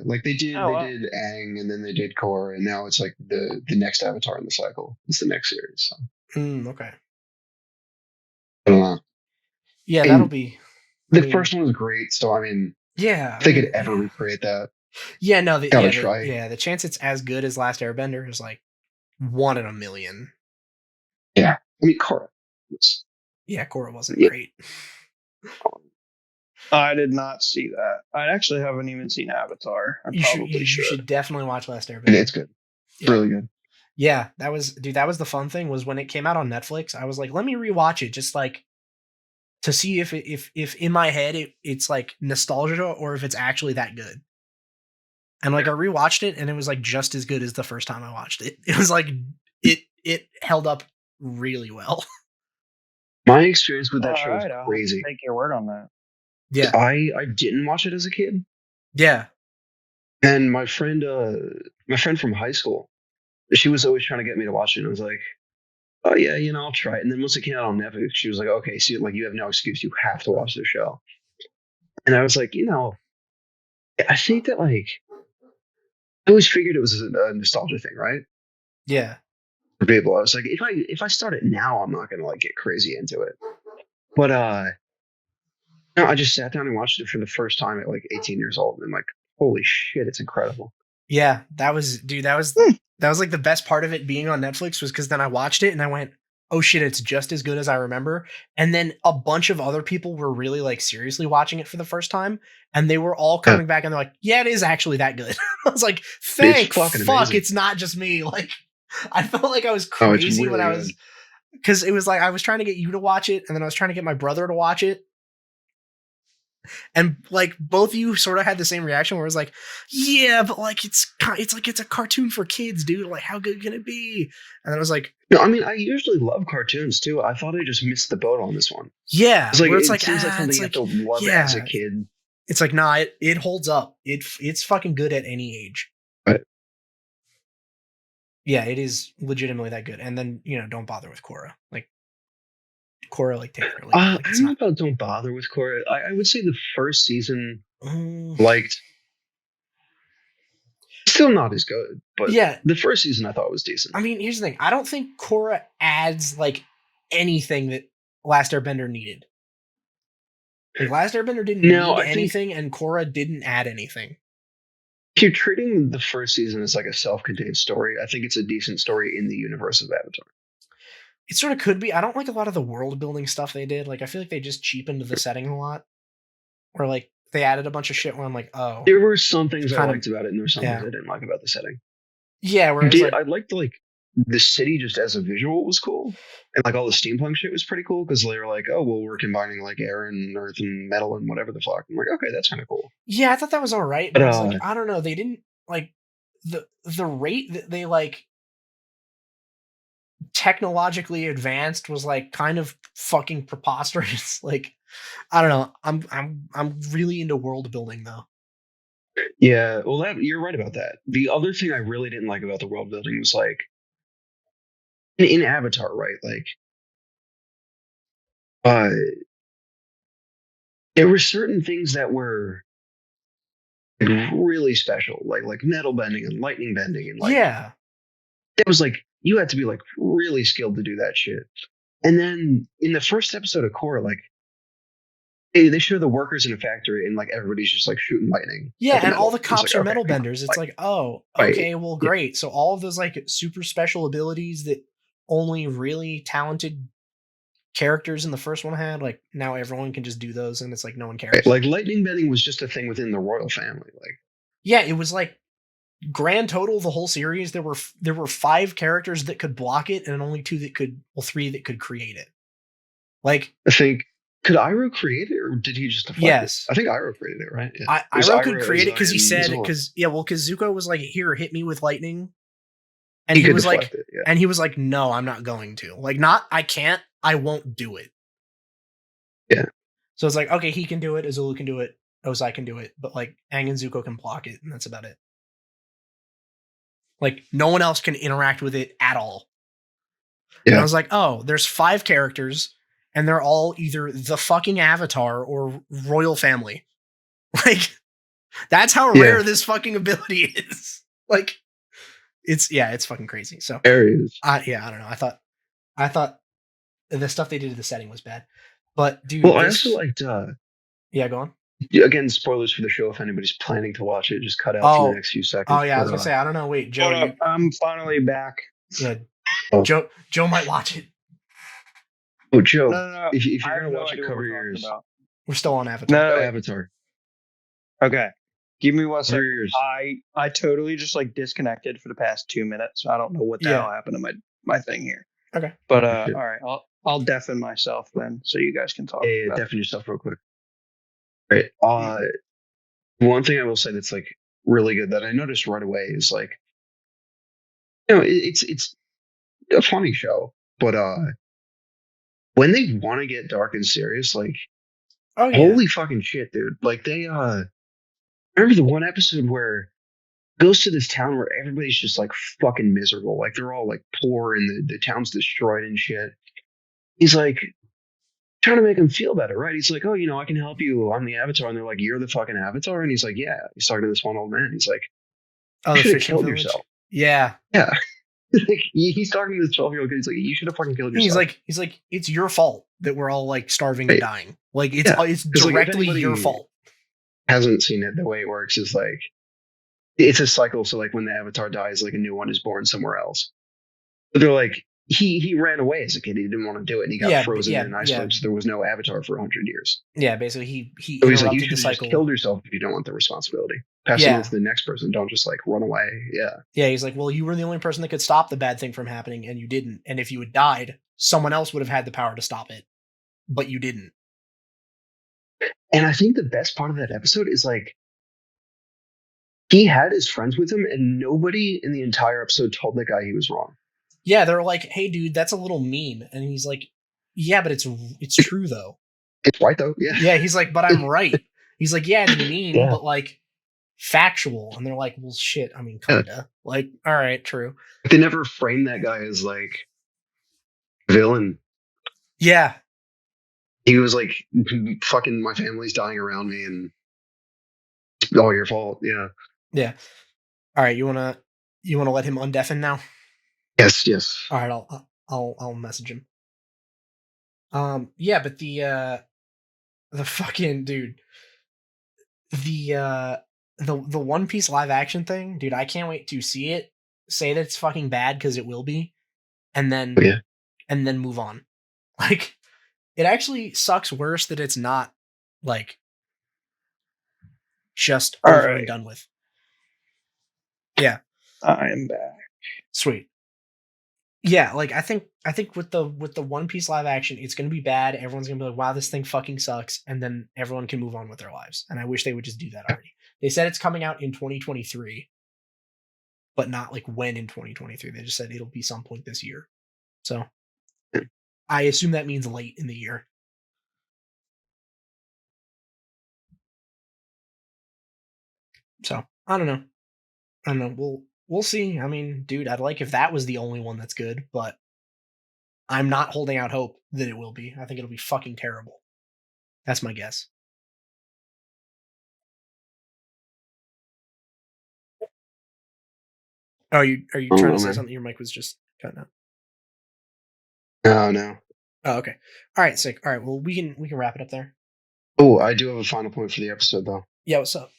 Like they did did Aang and then they did Korra and now it's like the next Avatar in the cycle. It's the next series. So. Okay. I don't know. Yeah, And that'll be. First one was great, so I mean, yeah, if they could ever recreate that. Yeah, no, try. The chance it's as good as Last Airbender is like 1 in a million. Yeah, I mean, Korra. Korra wasn't great. I did not see that. I actually haven't even seen Avatar. I You should definitely watch Last Airbender. It's good. Yeah. Really good. Yeah, that was the fun thing was when it came out on Netflix, I was like, let me rewatch it just like to see if in my head it's like nostalgia or if it's actually that good. And like I rewatched it and it was like just as good as the first time I watched it. It was like it held up really well. My experience with that show is crazy. I'll take your word on that. Yeah. I didn't watch it as a kid. Yeah. And my friend from high school, she was always trying to get me to watch it. And I was like, oh yeah, I'll try it. And then once it came out on Netflix, she was like, okay, see, like you have no excuse. You have to watch this show. And I was like, I think that like, I always figured it was a nostalgia thing, right? Yeah. For people, I was like, if I start it now, I'm not gonna like get crazy into it. But no, I just sat down and watched it for the first time at like 18 years old, and like, holy shit, it's incredible. Yeah, that was like the best part of it being on Netflix was because then I watched it and I went, oh shit, it's just as good as I remember. And then a bunch of other people were really like seriously watching it for the first time, and they were all coming back and they're like, yeah, it is actually that good. I was like, thank fuck, it's not just me. Like, I felt like I was crazy really when I was, because it was like I was trying to get you to watch it, and then I was trying to get my brother to watch it. And like both of you sort of had the same reaction where it was like, yeah, but like it's like it's a cartoon for kids, dude. Like how good can it be? And then I was like, no, I mean I usually love cartoons too. I thought I just missed the boat on this one. Yeah, it seems like something you have to love as a kid. It's like nah, it holds up. It's fucking good at any age. Right. Yeah, it is legitimately that good. And then don't bother with Korra. Like Korra like take her leave. Like, I it's don't know not. about don't bother with Korra. I would say the first season Mm, liked still not as good, but yeah, the first season I thought was decent. I mean, here's the thing. I don't think Korra adds like anything that Last Airbender needed. Like Last Airbender didn't No, need I think anything, and Korra didn't add anything. if you're treating the first season as like a self-contained story, I think it's a decent story in the universe of Avatar. It sort of could be. I don't like a lot of the world building stuff they did. Like, I feel like they just cheapened the setting a lot. Or like they added a bunch of shit where I'm like, oh, There were some things I kind of, liked about it, and there were some things yeah, I didn't like about the setting. yeah. Where it's like, I liked like the city just as a visual was cool, and like all the steampunk shit was pretty cool because they were like, oh well, we're combining like air and earth and metal and whatever the fuck. I'm like, okay, that's kind of cool. yeah, I thought that was all right, but But I was like, I don't know. They didn't like the rate that they like technologically advanced was like kind of fucking preposterous. Like, I don't know. I'm really into world building though. yeah, well, you're right about that. The other thing I really didn't like about the world building was like in Avatar, right? Like, uh, there were certain things that were like, really special, like metal bending and lightning bending, and like Yeah. it was like you had to be like really skilled to do that shit. And then in the first episode of Korra, like they show the workers in a factory and like everybody's just like shooting lightning. Yeah, at the and all metal. the It's cops like, are okay, metal come on, benders. It's like, oh, right, okay, well, yeah, great. So all of those like super special abilities that only really talented characters in the first one had, like now everyone can just do those, and it's like no one right. cares. Like lightning bending was just a thing within the royal family. Like Yeah, it was like grand total the whole series. There were 5 characters that could block it, and only 2 that could, well, 3 that could create it. Like, I think could Iroh create it or did he just deflect yes, it? I think Iroh created it, right? Yeah. It was Iroh could create it Azai, because he and said Azula. because Zuko was like, "Here, hit me with lightning," and He he could was deflect like, it. Yeah, "No, I'm not going to. Like, not I can't. I won't do it." yeah, So it's like, okay, he can do it, Azula can do it, Ozai can do it, but like Aang and Zuko can block it, and that's about it. Like, no one else can interact with it at all. yeah. And I was like, oh, there's 5 characters, and they're all either the fucking Avatar or royal family. Like, that's how rare this fucking ability is. Like, it's fucking crazy. So, Areas. yeah, I don't know. I thought the stuff they did to the setting was bad, but dude, Well, I also liked. Yeah, go on. Again, spoilers for the show. If anybody's planning to watch it, just cut out for the next few seconds. Oh yeah, I was gonna say, I don't know. Wait, Joe, I'm finally back. Yeah, Oh. Joe might watch it. Oh, Joe, No. if you're gonna watch it, cover your ears. We're still on Avatar. No, Avatar. Okay, give me 1 second. Cover your ears. I totally just like disconnected for the past 2 minutes. I don't know what the hell happened to my thing here. Okay, but all right, I'll deafen myself then, so you guys can talk. Yeah, deafen yourself real quick. Right. One thing I will say that's like really good that I noticed right away is like, you know, it's a funny show, but when they want to get dark and serious, like, holy fucking shit, dude! Like they I remember the one episode where it goes to this town where everybody's just like fucking miserable, like they're all like poor and the town's destroyed and shit. He's like trying to make him feel better, right? He's like, oh, you know, I can help you. I'm the Avatar. And they're like, you're the fucking Avatar? And he's like, yeah. He's talking to this one old man. He's like, you should have killed yourself. Yeah. Yeah. Like, he's talking to this 12-year-old kid. He's like, you should have fucking killed yourself. He's like, it's your fault that we're all like starving and dying. Like it's directly like, your fault. Hasn't seen it, the way it works is like, it's a cycle. So like when the Avatar dies, like a new one is born somewhere else. But they're like, he ran away as a kid. He didn't want to do it. And he got frozen in an iceberg. So there was no Avatar for 100 years. Yeah, basically he so he's like, you the should have just killed yourself if you don't want the responsibility. Pass it on to the next person. Don't just like run away. Yeah. Yeah, he's like, well, you were the only person that could stop the bad thing from happening, and you didn't. And if you had died, someone else would have had the power to stop it, but you didn't. And I think the best part of that episode is like, he had his friends with him, and nobody in the entire episode told the guy he was wrong. Yeah, they're like, hey, dude, that's a little mean. And he's like, yeah, but it's true, though. It's right, though. Yeah. Yeah, he's like, but I'm right. He's like, yeah, it's mean, but like factual. And they're like, well, shit. I mean, kinda. Like, all right, true. They never framed that guy as like villain. Yeah. He was like, fucking my family's dying around me and it's all your fault. Yeah. Yeah. All right, you wanna let him undeafen now? Yes, yes. All right, I'll message him. Yeah, but the fucking dude, the the One Piece live action thing, dude, I can't wait to see it. Say that it's fucking bad because it will be, and Oh, then yeah. move on. Like, it actually sucks worse that it's not like just All over and right. done with. Yeah, I am back. sweet. Yeah, like I think with the One Piece live action, it's gonna be bad. Everyone's gonna be like, "Wow, this thing fucking sucks," and then everyone can move on with their lives. And I wish they would just do that already. They said it's coming out in 2023, but not like when in 2023. They just said it'll be some point this year. So I assume that means late in the year. So I don't know. I don't know. We'll see. I mean, dude, I'd like if that was the only one that's good, but I'm not holding out hope that it will be. I think it'll be fucking terrible. That's my guess. Oh, are you I don't trying know, to say man. something? Your mic was just cutting out. No, no. Oh, okay. All right, sick. All right, well, we can wrap it up there. Oh, I do have a final point for the episode, though. Yeah, what's up?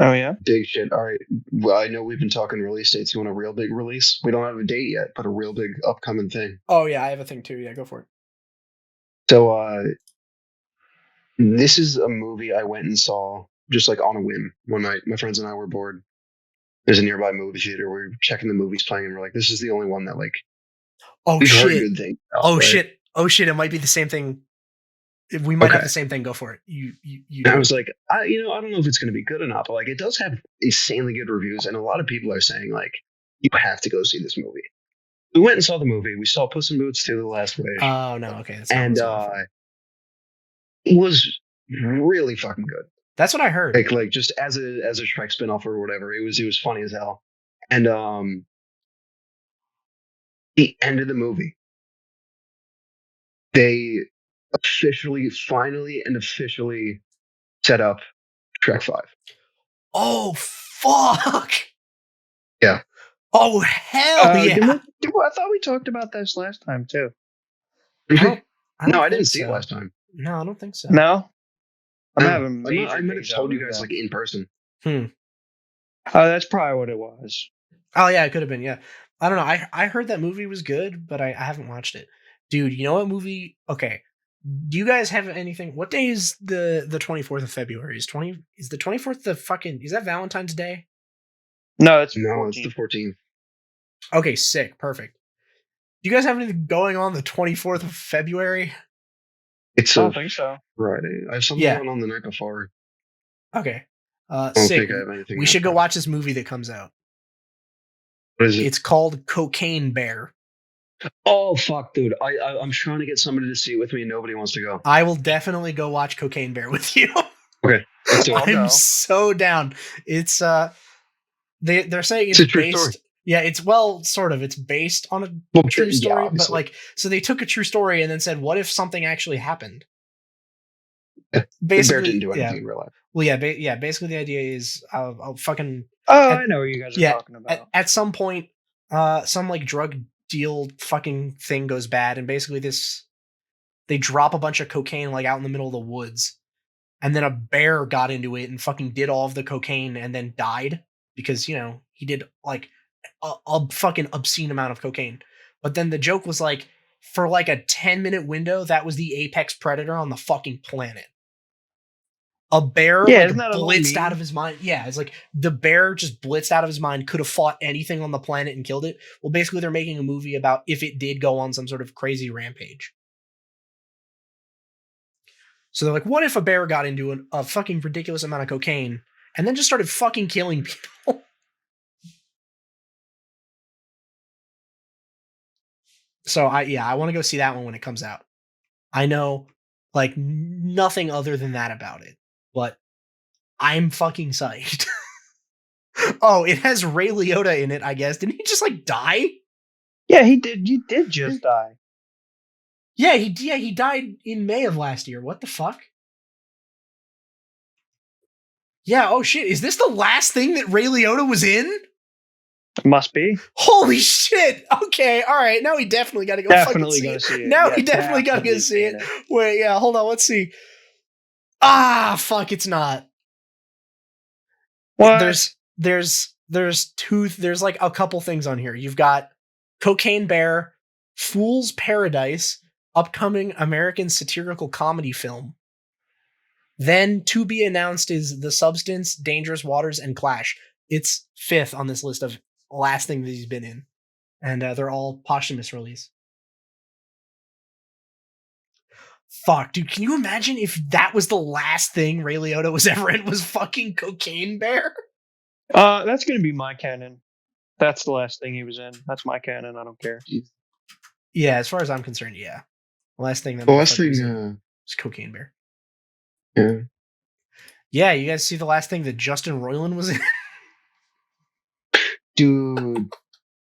Oh yeah. Big shit. All right. Well, I know we've been talking release dates. You want a real big release? We don't have a date yet, but a real big upcoming thing. Oh yeah, I have a thing too. Yeah, go for it. So, this is a movie I went and saw just like on a whim one night. My friends and I were bored. There's a nearby movie theater. We were checking the movies playing, and we're like, "This is the only one that like Oh we've heard shit. good things about." Oh Right? shit. Oh shit. It might be the same thing. We might have Okay. the same thing. Go for it. You And do I it. was like, I don't know if it's going to be good or not, but like, it does have insanely good reviews, and a lot of people are saying like, you have to go see this movie. We went and saw the movie. We saw Puss in Boots 2: The Last Wish, Oh no. Okay, that's not what I and was going for. it was really fucking good. That's what I heard. Like just as a Shrek spinoff or whatever, it was funny as hell. And the end of the movie, they finally and officially set up Shrek 5. Oh fuck. Yeah. Oh hell yeah. I thought we talked about this last time too. I don't No, I think didn't see it so. last time. No, I don't think so. No. I'm No, having major I might have deja told you vu guys then. like in person. Hmm. That's probably what it was. Oh yeah, it could have been. Yeah, I don't know. I heard that movie was good, but I haven't watched it. Dude, you know what movie? Okay, do you guys have anything? What day is the 24th of February? Is the 24th the fucking? Is that Valentine's Day? No, it's No, 14. it's the 14th. Okay, sick, perfect. Do you guys have anything going on the 24th of February? It's I a don't think so. Friday. I have something Yeah. going on the night before. Okay, I don't sick. think I have anything. We should go after. watch this movie that comes out. What is it? It's called Cocaine Bear. Oh fuck, dude! I'm trying to get somebody to see it with me, and nobody wants to go. I will definitely go watch Cocaine Bear with you. Okay, let's do it. I'll go. I'm so down. It's they're saying It's it's a true based. story. Yeah, it's sort of. It's based on a Well, true yeah, story, but obviously. like, so they took a true story and then said, "What if something actually happened?" Yeah, the bear Basically, didn't do anything yeah. in real life. Well, yeah, basically the idea is, I'll fucking Oh, At- I know what you guys are yeah. talking about. At some point, some like drug deal fucking thing goes bad, and basically they drop a bunch of cocaine like out in the middle of the woods, and then a bear got into it and fucking did all of the cocaine and then died because he did like a fucking obscene amount of cocaine. But then the joke was like, for like a 10-minute window, that was the apex predator on the fucking planet. A bear Yeah, like isn't that a little blitzed mean? out of his mind. Yeah, it's like the bear just blitzed out of his mind, could have fought anything on the planet and killed it. Well, basically they're making a movie about if it did go on some sort of crazy rampage. So they're like, what if a bear got into a fucking ridiculous amount of cocaine and then just started fucking killing people? So I want to go see that one when it comes out. I know like nothing other than that about it, but I'm fucking psyched. Oh, it has Ray Liotta in it, I guess. Didn't he just like die? Yeah, he did. You did just die. Yeah, he died in May of last year. What the fuck? Yeah, oh shit. Is this the last thing that Ray Liotta was in? It must be. Holy shit. Okay, alright. Now we definitely gotta go Definitely fucking gonna see see it. it. Now Yeah, we definitely gotta go see it. seeing Wait, yeah, hold on, let's see. Ah, fuck, it's not. What? There's like a couple things on here. You've got Cocaine Bear, Fool's Paradise, upcoming American satirical comedy film. Then to be announced is The Substance, Dangerous Waters, and Clash. It's 5th on this list of last thing that he's been in. And they're all posthumous release. Fuck, dude, can you imagine if that was the last thing Ray Liotta was ever in was fucking Cocaine Bear? That's gonna be my canon. That's the last thing he was in. That's my canon. I don't care. Yeah, as far as I'm concerned, yeah. The last thing that The last motherfucker was thing, in was Cocaine Bear. yeah. Yeah, you guys see the last thing that Justin Roiland was in? Dude,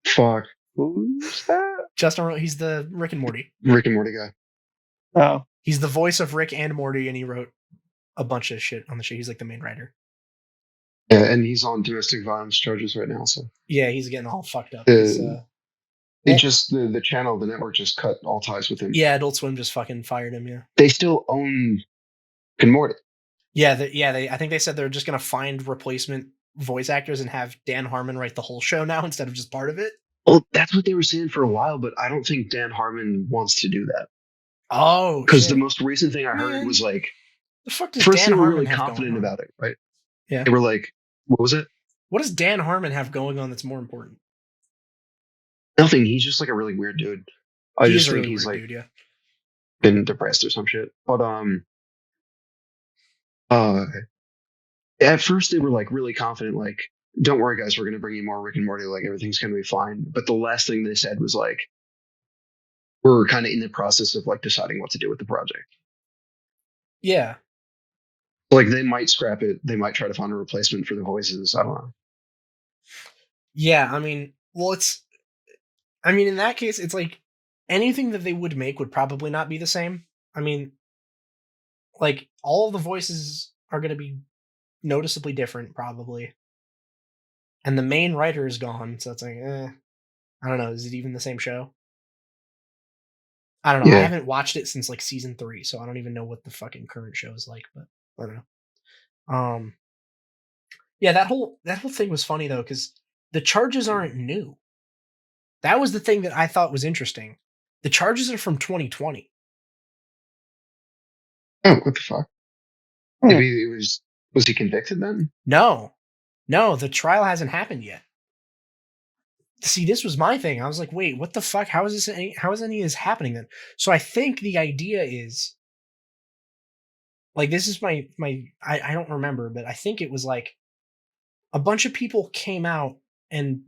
fuck. Who's that? Justin Roiland, he's the Rick and Morty. Rick and Morty guy. Oh, He's the voice of Rick and Morty, and he wrote a bunch of shit on the show. He's like the main writer. Yeah, and he's on domestic violence charges right now. So Yeah, he's getting all fucked up. the channel, the network just cut all ties with him. Yeah, Adult Swim just fucking fired him. Yeah, they still own Rick and Morty. Yeah, I think they said they're just gonna find replacement voice actors and have Dan Harmon write the whole show now instead of just part of it. Well, that's what they were saying for a while, but I don't think Dan Harmon wants to do that. Oh, because the most recent thing I heard Man. was like, the fuck does first Dan they were Harmon really have confident going on? about it, right? Yeah. They were like, what was it? What does Dan Harmon have going on that's more important? Nothing. He's just like a really weird dude. I just think he's like dude, yeah. been depressed or some shit. But at first they were like really confident, like, don't worry guys, we're gonna bring you more Rick and Morty, like everything's gonna be fine. But the last thing they said was like, we're kind of in the process of like deciding what to do with the project. Yeah. Like they might scrap it, they might try to find a replacement for the voices. I don't know. Yeah, I mean, in that case, it's like anything that they would make would probably not be the same. I mean, like all of the voices are going to be noticeably different, probably. And the main writer is gone, so it's like, I don't know. Is it even the same show? I don't know. Yeah. I haven't watched it since like season 3, so I don't even know what the fucking current show is like. But I don't know. Yeah, that whole thing was funny though, because the charges aren't new. That was the thing that I thought was interesting. The charges are from 2020. Oh, what the fuck? Maybe it was he convicted then? No, the trial hasn't happened yet. See, this was my thing. I was like, wait, what the fuck? How is any of this happening then? So I think the idea is, like, this is I don't remember, but I think it was like a bunch of people came out and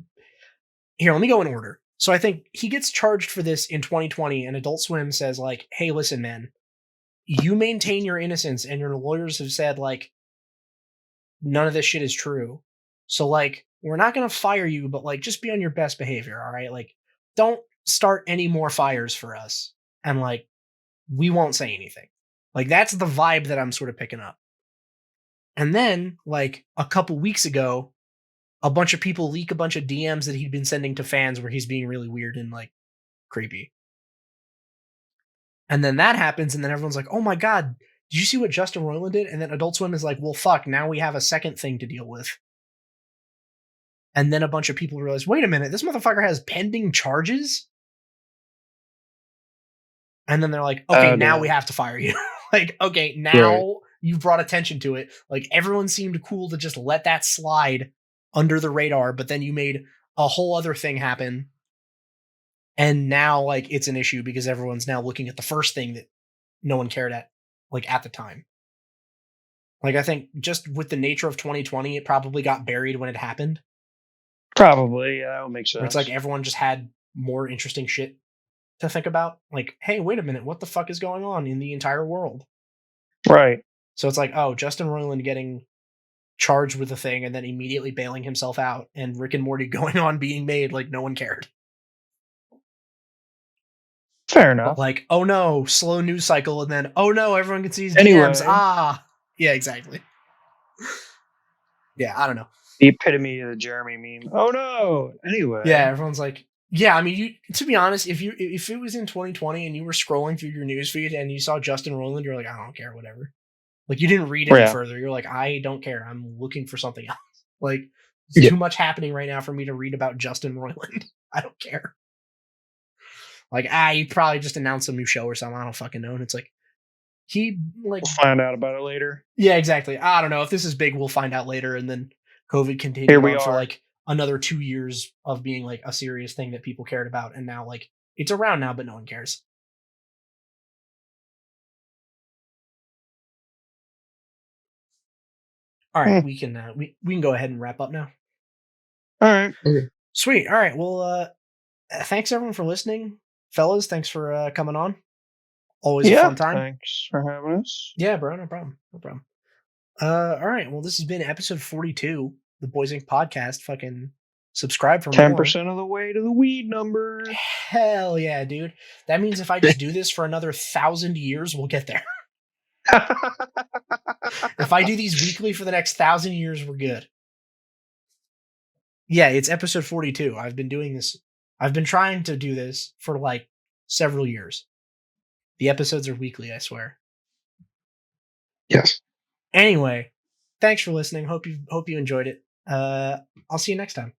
here, let me go in order. So I think he gets charged for this in 2020, and Adult Swim says like, hey, listen, man, you maintain your innocence, and your lawyers have said like, none of this shit is true. So like, we're not going to fire you, but like, just be on your best behavior. All right. Like, don't start any more fires for us. And like, we won't say anything. Like, that's the vibe that I'm sort of picking up. And then like a couple weeks ago, a bunch of people leak a bunch of DMs that he'd been sending to fans where he's being really weird and like creepy. And then that happens. And then everyone's like, oh my God, did you see what Justin Roiland did? And then Adult Swim is like, well, fuck, now we have a second thing to deal with. And then a bunch of people realize, wait a minute, this motherfucker has pending charges? And then they're like, okay, now we have to fire you. Like, okay, now you've brought attention to it. Like, everyone seemed cool to just let that slide under the radar, but then you made a whole other thing happen. And now, like, it's an issue because everyone's now looking at the first thing that no one cared at, like, at the time. Like, I think just with the nature of 2020, it probably got buried when it happened. Probably, yeah, that would make sense. It's like everyone just had more interesting shit to think about. Like, hey, wait a minute, what the fuck is going on in the entire world? Right. So it's like, oh, Justin Roiland getting charged with a thing and then immediately bailing himself out, and Rick and Morty going on being made like no one cared. Fair enough. Like, oh no, slow news cycle, and then oh no, everyone can see his Anyway. DMs. Yeah, exactly. Yeah, I don't know. The epitome of the Jeremy meme. Oh no. Anyway. Yeah, everyone's like, yeah. I mean, to be honest, if it was in 2020 and you were scrolling through your newsfeed and you saw Justin Roiland, you're like, I don't care, whatever. Like, you didn't read any further. You're like, I don't care. I'm looking for something else. Like, there's too much happening right now for me to read about Justin Roiland. I don't care. Like, he probably just announced a new show or something. I don't fucking know. And it's like, we'll find out about it later. Yeah, exactly. I don't know. If this is big, we'll find out later. And then COVID continued on for like another 2 years of being like a serious thing that people cared about. And now, like, it's around now, but no one cares. All right, we can go ahead and wrap up now. All right. Okay. Sweet. All right. Well, thanks everyone for listening, fellas. Thanks for coming on. Always a fun time. Thanks for having us. Yeah, bro. No problem. All right. Well, this has been episode 42, the Boys Inc. podcast. Fucking subscribe for 10% of the way to the weed number. Hell yeah, dude. That means if I just do this for another 1,000 years, we'll get there. If I do these weekly for the next 1,000 years, we're good. Yeah, it's episode 42. I've been doing this. I've been trying to do this for like several years. The episodes are weekly, I swear. Yes. Anyway, thanks for listening. Hope you enjoyed it. I'll see you next time.